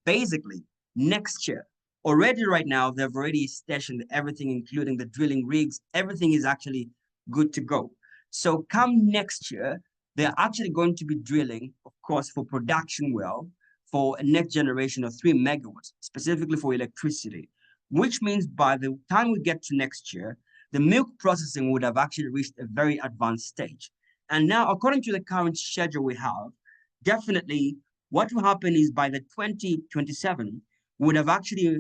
Basically, next year. Already right now, they've already stationed everything, including the drilling rigs. Everything is actually good to go. So come next year, they're actually going to be drilling, of course, for production well for a next generation of 3 megawatts, specifically for electricity, which means by the time we get to next year, the milk processing would have actually reached a very advanced stage. And now, according to the current schedule we have, definitely what will happen is by the 2027, we would have actually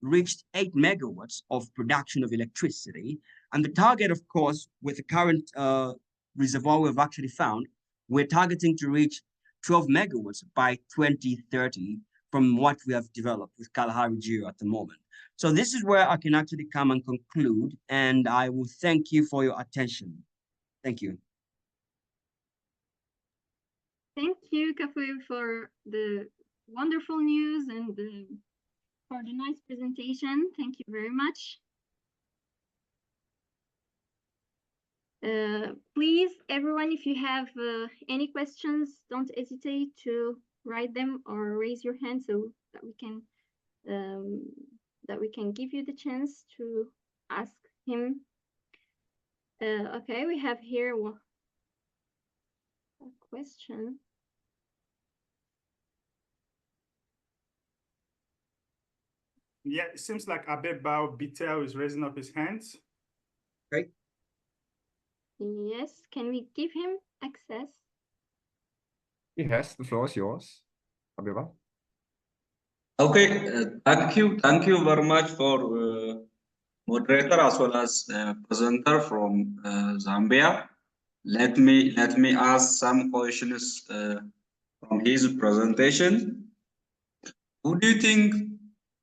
reached 8 megawatts of production of electricity. And the target, of course, with the current reservoir we've actually found, we're targeting to reach 12 megawatts by 2030 from what we have developed with Kalahari Geo at the moment. So this is where I can actually come and conclude, and I will thank you for your attention. Thank you. Thank you, Kafu, for the wonderful news and for the nice presentation. Thank you very much. Please, everyone, if you have any questions, don't hesitate to write them or raise your hand so that we can give you the chance to ask him. Okay, we have here a question. Yeah, it seems like Abeba Bitel is raising up his hands. Great. Yes, can we give him access? Yes, the floor is yours, Abeba. Okay, thank you very much for moderator as well as presenter from Zambia. Let me ask some questions from his presentation. Who do you think?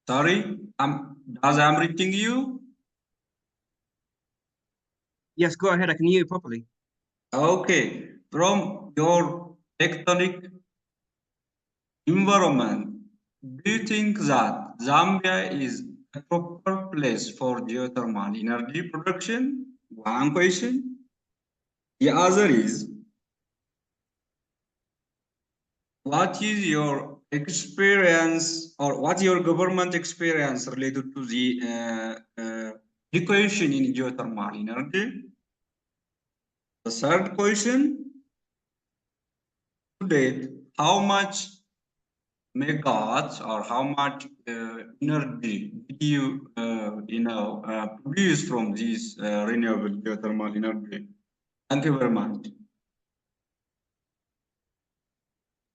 Sorry, does I'm reading you? Yes, go ahead. I can hear you properly. Okay, from your tectonic environment, do you think that Zambia is a proper place for geothermal energy production? One question. The other is, what is your experience or what's your government experience related to the equation in geothermal energy? The third question, to date, how much megawatts or how much energy did you produce from this renewable geothermal energy? Thank you very much.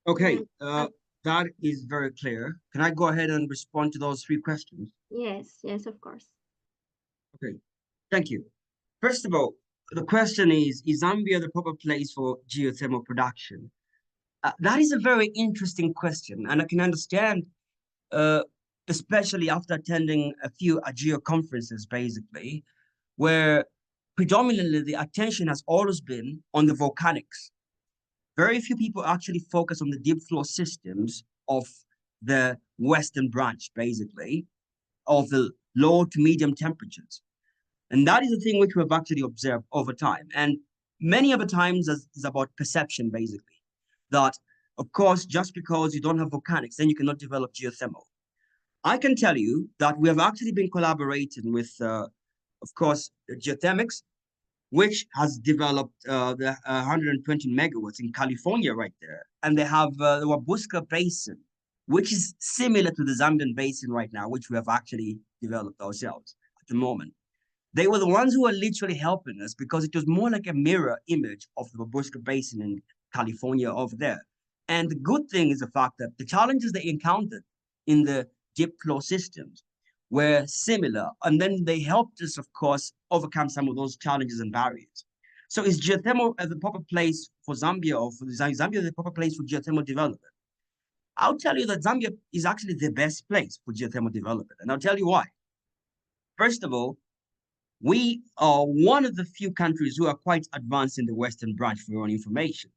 Okay, that is very clear. Can I go ahead and respond to those three questions? Yes, yes, of course. Okay, thank you. First of all, the question is Zambia the proper place for geothermal production? That is a very interesting question, and I can understand, especially after attending a few AGEO conferences, basically, where predominantly the attention has always been on the volcanics. Very few people actually focus on the deep flow systems of the western branch, basically, of the low to medium temperatures. And that is the thing which we've actually observed over time. And many of the times is about perception, basically. That, of course, just because you don't have volcanics, then you cannot develop geothermal. I can tell you that we have actually been collaborating with, of course, geothermics, which has developed the 120 megawatts in California right there. And they have the Wabuska Basin, which is similar to the Zambian Basin right now, which we have actually developed ourselves at the moment. They were the ones who were literally helping us because it was more like a mirror image of the Wabuska Basin in California over there. And the good thing is the fact that the challenges they encountered in the deep flow systems were similar. And then they helped us, of course, overcome some of those challenges and barriers. So is geothermal the proper place for Zambia, or for Zambia the proper place for geothermal development? I'll tell you that Zambia is actually the best place for geothermal development. And I'll tell you why. First of all, we are one of the few countries who are quite advanced in the Western branch, for your own information.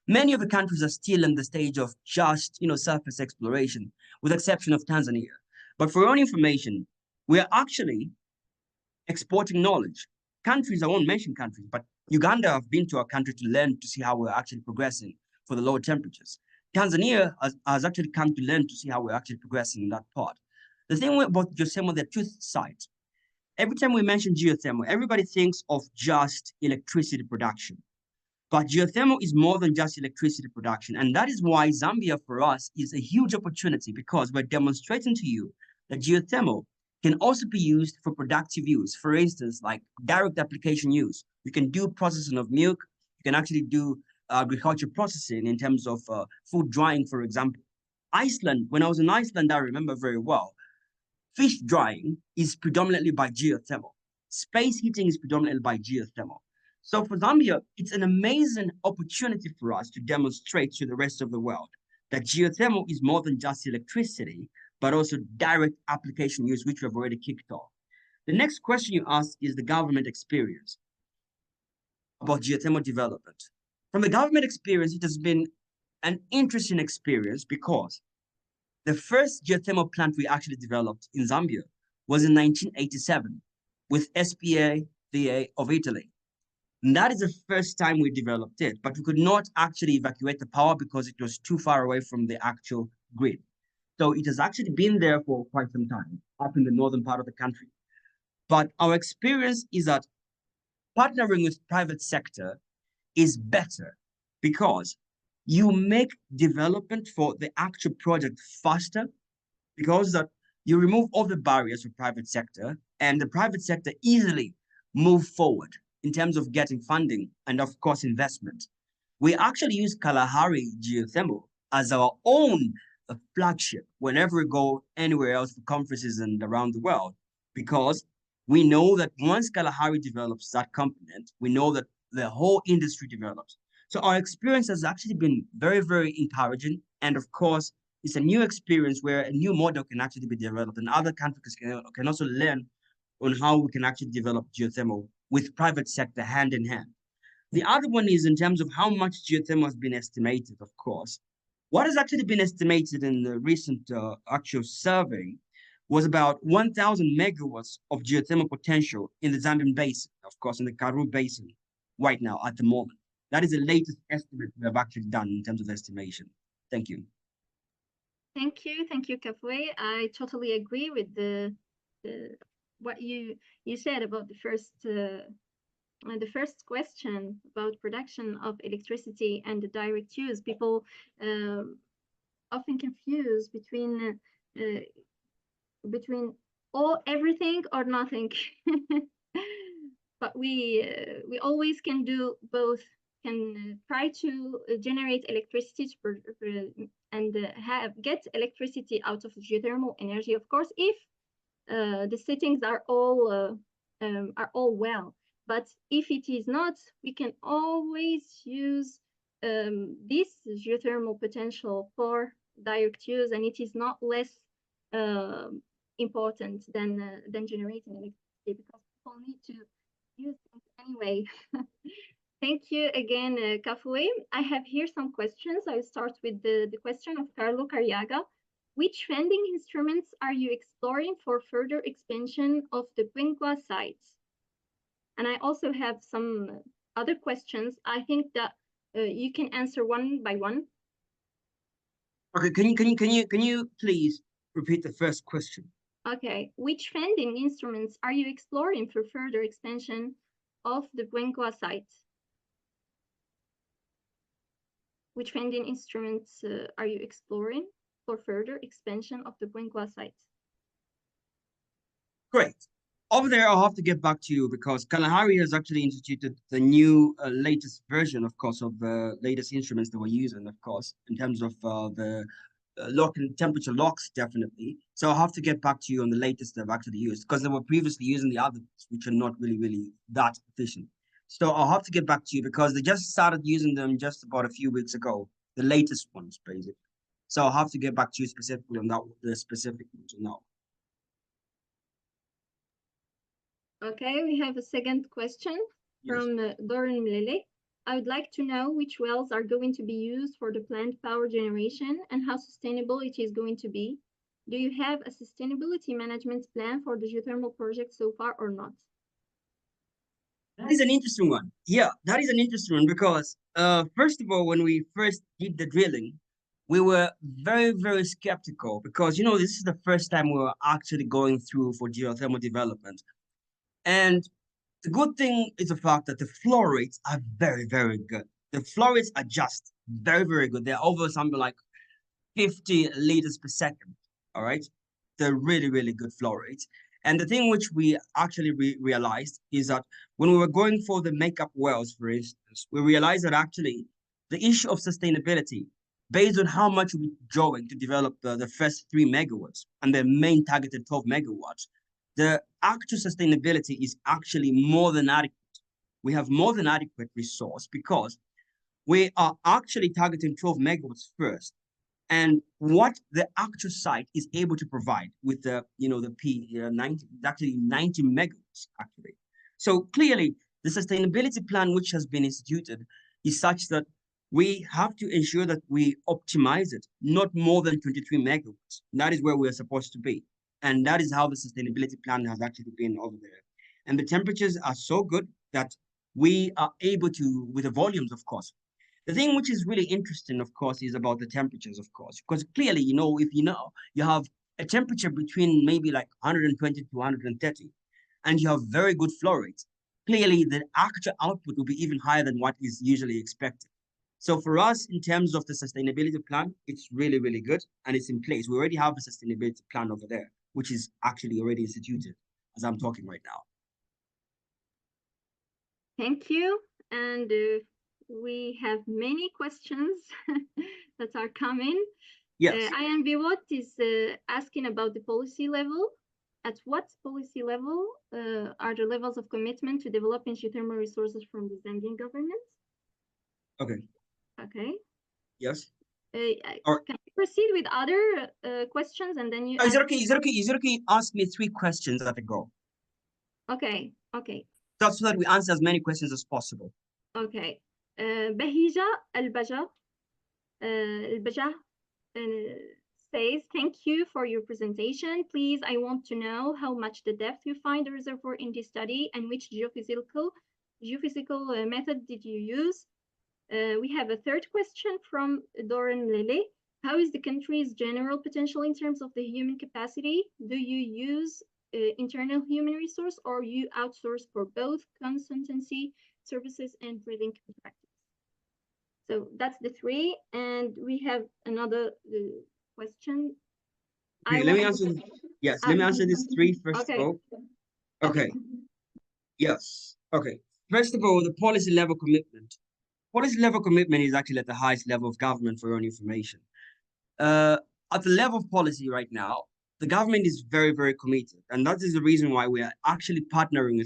Many of the countries are still in the stage of just, surface exploration, with exception of Tanzania. But for your own information, we are actually exporting knowledge. Countries, I won't mention countries, but Uganda have been to our country to learn to see how we're actually progressing for the lower temperatures. Tanzania has actually come to learn to see how we're actually progressing in that part. The thing about geothermal, there are two sides. Every time we mention geothermal, everybody thinks of just electricity production. But geothermal is more than just electricity production. And that is why Zambia for us is a huge opportunity, because we're demonstrating to you that geothermal can also be used for productive use. For instance, like direct application use. You can do processing of milk. You can actually do agriculture processing in terms of food drying, for example. Iceland, when I was in Iceland, I remember very well, fish drying is predominantly by geothermal. Space heating is predominantly by geothermal. So for Zambia, it's an amazing opportunity for us to demonstrate to the rest of the world that geothermal is more than just electricity, but also direct application use, which we have already kicked off. The next question you ask is the government experience about geothermal development. From the government experience, it has been an interesting experience because the first geothermal plant we actually developed in Zambia was in 1987 with SPA of Italy. And that is the first time we developed it, but we could not actually evacuate the power because it was too far away from the actual grid. So it has actually been there for quite some time, up in the northern part of the country. But our experience is that partnering with private sector is better because you make development for the actual project faster, because that you remove all the barriers for private sector, and the private sector easily move forward in terms of getting funding and, of course, investment. We actually use Kalahari Geothermal as our own a flagship whenever we go anywhere else for conferences and around the world, because we know that once Kalahari develops that component, we know that the whole industry develops. So our experience has actually been very, very encouraging. And of course, it's a new experience where a new model can actually be developed, and other countries can also learn on how we can actually develop geothermal with private sector hand in hand. The other one is in terms of how much geothermal has been estimated, of course. What has actually been estimated in the recent actual survey was about 1,000 megawatts of geothermal potential in the Zambian basin, of course, in the Karoo basin right now at the moment. That is the latest estimate we have actually done in terms of estimation. Thank you. Thank you, Kafue. I totally agree with what you said about the first question about production of electricity and the direct use. People often confuse between everything or nothing. But we always can do both. Can try to generate electricity and get electricity out of geothermal energy, of course, if the settings are all well. But if it is not, we can always use this geothermal potential for direct use, and it is not less important than generating electricity, because people need to use it anyway. Thank you again, Kafue. I have here some questions. I'll start with the question of Carlo Cariaga. Which funding instruments are you exploring for further expansion of the Quingua sites? And I also have some other questions. I think that you can answer one by one. Okay, can you please repeat the first question? Okay, which funding instruments are you exploring for further expansion of the Quingua sites? Which funding instruments are you exploring for further expansion of the Quingua sites? Great. Over there, I'll have to get back to you because Kalahari has actually instituted the new latest version, of course, of the latest instruments that we're using, of course, in terms of the lock and temperature locks, definitely. So I'll have to get back to you on the latest they've actually used, because they were previously using the others, which are not really that efficient. So I'll have to get back to you because they just started using them just about a few weeks ago, the latest ones, basically. So I'll have to get back to you specifically on that, the specific ones now. Okay, we have a second question from Doran Lele. I would like to know which wells are going to be used for the planned power generation and how sustainable it is going to be. Do you have a sustainability management plan for the geothermal project so far or not? That is an interesting one. Yeah, that is an interesting one because first of all, when we first did the drilling, we were very skeptical because, you know, this is the first time we were actually going through for geothermal development. And the good thing is the fact that the flow rates are very good. The flow rates are just very good. They're over something like 50 liters per second. All right. They're really good flow rates. And the thing which we actually realized is that when we were going for the makeup wells, for instance, we realized that actually the issue of sustainability, based on how much we're drawing to develop the first 3 megawatts and the main targeted 12 megawatts, the actual sustainability is actually more than adequate. We have more than adequate resource because we are actually targeting 12 megawatts first. And what the actual site is able to provide with the, you know, the P90, actually 90 megawatts actually. So clearly the sustainability plan which has been instituted is such that we have to ensure that we optimize it, not more than 23 megawatts. That is where we are supposed to be. And that is how the sustainability plan has actually been over there. And the temperatures are so good that we are able to, with the volumes, of course. The thing which is really interesting, of course, is about the temperatures, of course, because clearly, you know, if you know, you have a temperature between maybe like 120 to 130, and you have very good flow rates, clearly the actual output will be even higher than what is usually expected. So for us, in terms of the sustainability plan, it's really good, and it's in place. We already have a sustainability plan over there, which is actually already instituted as I'm talking right now. Thank you. And we have many questions that are coming. Yes. Ian Biwot is asking about the policy level. At what policy level are the levels of commitment to developing geothermal resources from the Zambian government? Okay. Okay. Yes. Can we proceed with other questions and then you? Is it okay? Is it okay? Is it okay? Ask me 3 questions at a go. Okay. Okay. That's so that we answer as many questions as possible. Okay. Bahija Al-Baja says, thank you for your presentation. Please, I want to know how much the depth you find the reservoir in this study and which geophysical method did you use? We have a third question from Doran Lele. How is the country's general potential in terms of the human capacity? Do you use internal human resource or you outsource for both consultancy services and drilling contractors? So that's the 3. And we have another question. Okay, let me answer. Yes, let me answer these 3 first of all. Okay. Yes. Okay. First of all, the policy level commitment. Policy level commitment is actually at the highest level of government, for your own information. At the level of policy right now, the government is very, very committed. And that is the reason why we are actually partnering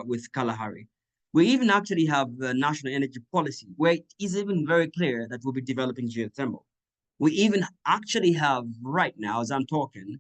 with Kalahari. We even actually have the national energy policy, where it is even very clear that we'll be developing geothermal. We even actually have right now, as I'm talking,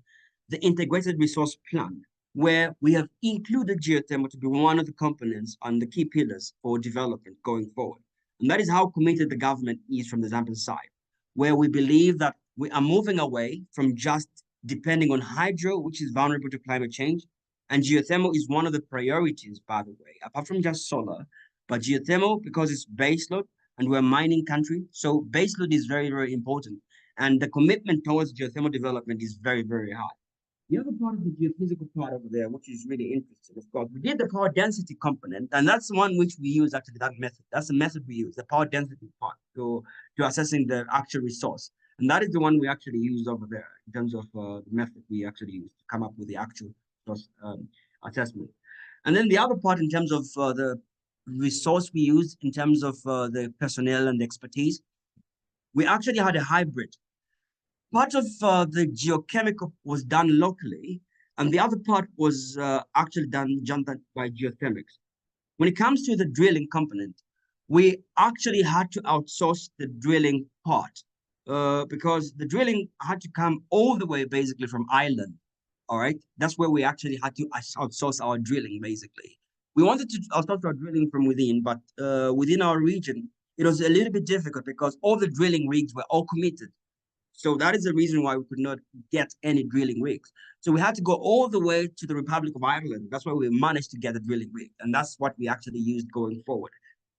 the integrated resource plan, where we have included geothermal to be one of the components and the key pillars for development going forward. And that is how committed the government is from the Zambian side, where we believe that we are moving away from just depending on hydro, which is vulnerable to climate change. And geothermal is one of the priorities, by the way, apart from just solar. But geothermal, because it's baseload and we're a mining country, so baseload is very, very important. And the commitment towards geothermal development is very, very high. The other part of the geophysical part over there, which is really interesting, of course, we did the power density component, and that's the one which we use actually, that method. That's the method we use, the power density part, to assessing the actual resource. And that is the one we actually use over there in terms of the method we actually use to come up with the actual assessment. And then the other part in terms of the resource we use in terms of the personnel and the expertise, we actually had a hybrid. Part of the geochemical was done locally, and the other part was actually done by geothermics. When it comes to the drilling component, we actually had to outsource the drilling part because the drilling had to come all the way basically from Ireland. All right, that's where we actually had to outsource our drilling basically. We wanted to outsource our drilling from within, but within our region, it was a little bit difficult because all the drilling rigs were all committed. So that is the reason why we could not get any drilling rigs. So we had to go all the way to the Republic of Ireland. That's why we managed to get a drilling rig. And that's what we actually used going forward.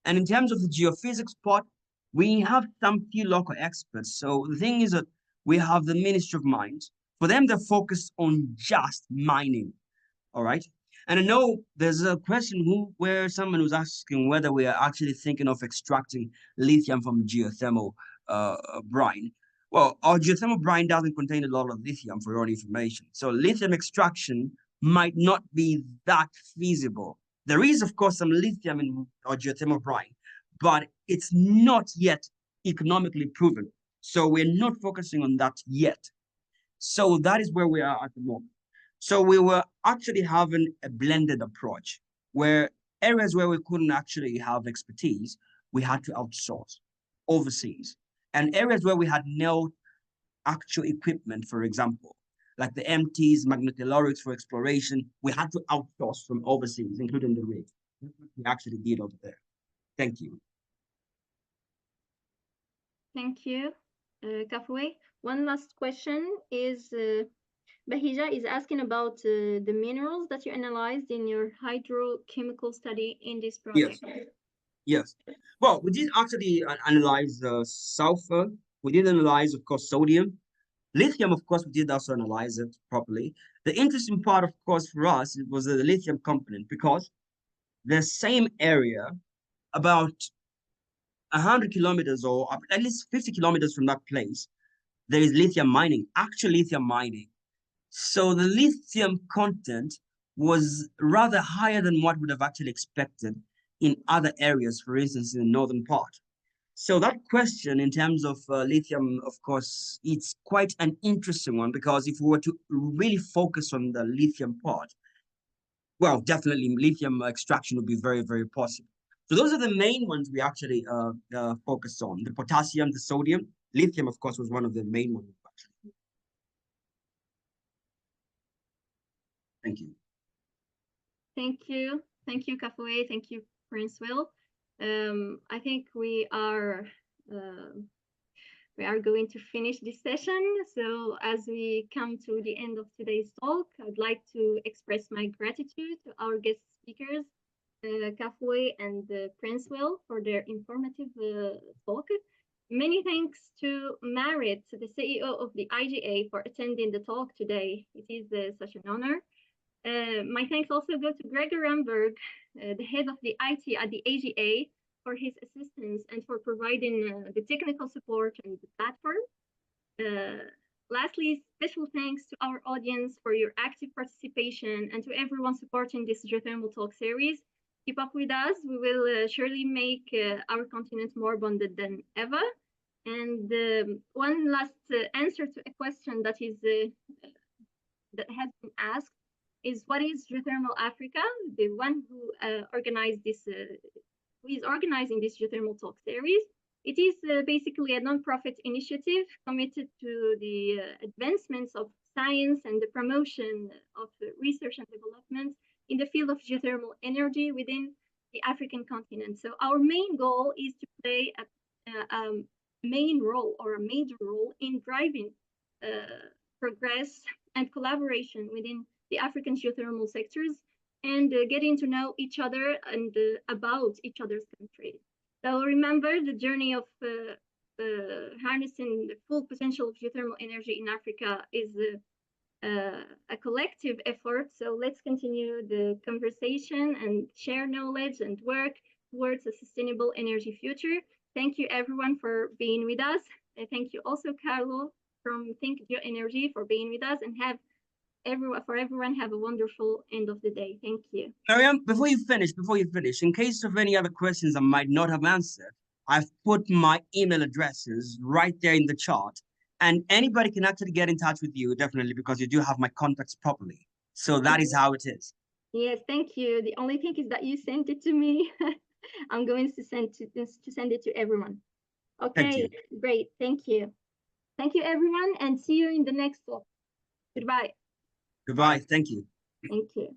And in terms of the geophysics part, we have some few local experts. So the thing is that we have the Ministry of Mines. For them, they're focused on just mining. All right. And I know there's a question where someone was asking whether we are actually thinking of extracting lithium from geothermal brine. Well, our geothermal brine doesn't contain a lot of lithium, for your own information. So lithium extraction might not be that feasible. There is, of course, some lithium in our geothermal brine, but it's not yet economically proven. So we're not focusing on that yet. So that is where we are at the moment. So we were actually having a blended approach where areas where we couldn't actually have expertise, we had to outsource overseas. And areas where we had no actual equipment, for example, like the MTs, magnetolorics for exploration, we had to outsource from overseas, including the rig. That's what we actually did over there. Thank you. Thank you, Kafue. One last question is, Bahija is asking about the minerals that you analyzed in your hydrochemical study in this project. Yes. Yes. Well, we did actually analyze sulfur. We did analyze, of course, sodium. Lithium, of course, we did also analyze it properly. The interesting part, of course, for us, it was the lithium component because the same area, about 100 kilometers or at least 50 kilometers from that place, there is lithium mining, actual lithium mining. So the lithium content was rather higher than what would have actually expected in other areas, for instance, in the northern part. So that question in terms of lithium, of course, it's quite an interesting one, because if we were to really focus on the lithium part, well, definitely lithium extraction would be very, very possible. So those are the main ones we actually focused on: the potassium, the sodium. Lithium, of course, was one of the main ones. Actually. Thank you. Thank you. Thank you, Kafue. Thank you, Prince Will. I think we are going to finish this session. So as we come to the end of today's talk, I'd like to express my gratitude to our guest speakers, Kafue and Prince Will, for their informative talk. Many thanks to Marit, the CEO of the IGA, for attending the talk today. It is such an honor. My thanks also go to Gregor Ramberg, the head of the IT at the AGA, for his assistance and for providing the technical support and the platform. Lastly, special thanks to our audience for your active participation and to everyone supporting this Geothermal Talk series. Keep up with us. We will surely make our continent more bonded than ever. And one last answer to a question that that has been asked is, what is Geothermal Africa? The one who organized this, who is organizing this Geothermal Talk series. It is basically a non-profit initiative committed to the advancements of science and the promotion of research and development in the field of geothermal energy within the African continent. So our main goal is to play a main role, or a major role, in driving progress and collaboration within the African geothermal sectors, and getting to know each other and about each other's countries. So remember, the journey of harnessing the full potential of geothermal energy in Africa is a collective effort. So let's continue the conversation and share knowledge and work towards a sustainable energy future. Thank you everyone for being with us. Thank you also, Carlo, from Think Geoenergy, for being with us, and everyone have a wonderful end of the day. Thank you. Mariam, before you finish, in case of any other questions I might not have answered, I've put my email addresses right there in the chart, and anybody can actually get in touch with you, definitely, because you do have my contacts properly. So that is how it is. Yes, thank you. The only thing is that you sent it to me. I'm going to send it to everyone. Okay, great. Thank you. Thank you, everyone, and see you in the next talk. Goodbye. Goodbye. Thank you. Thank you.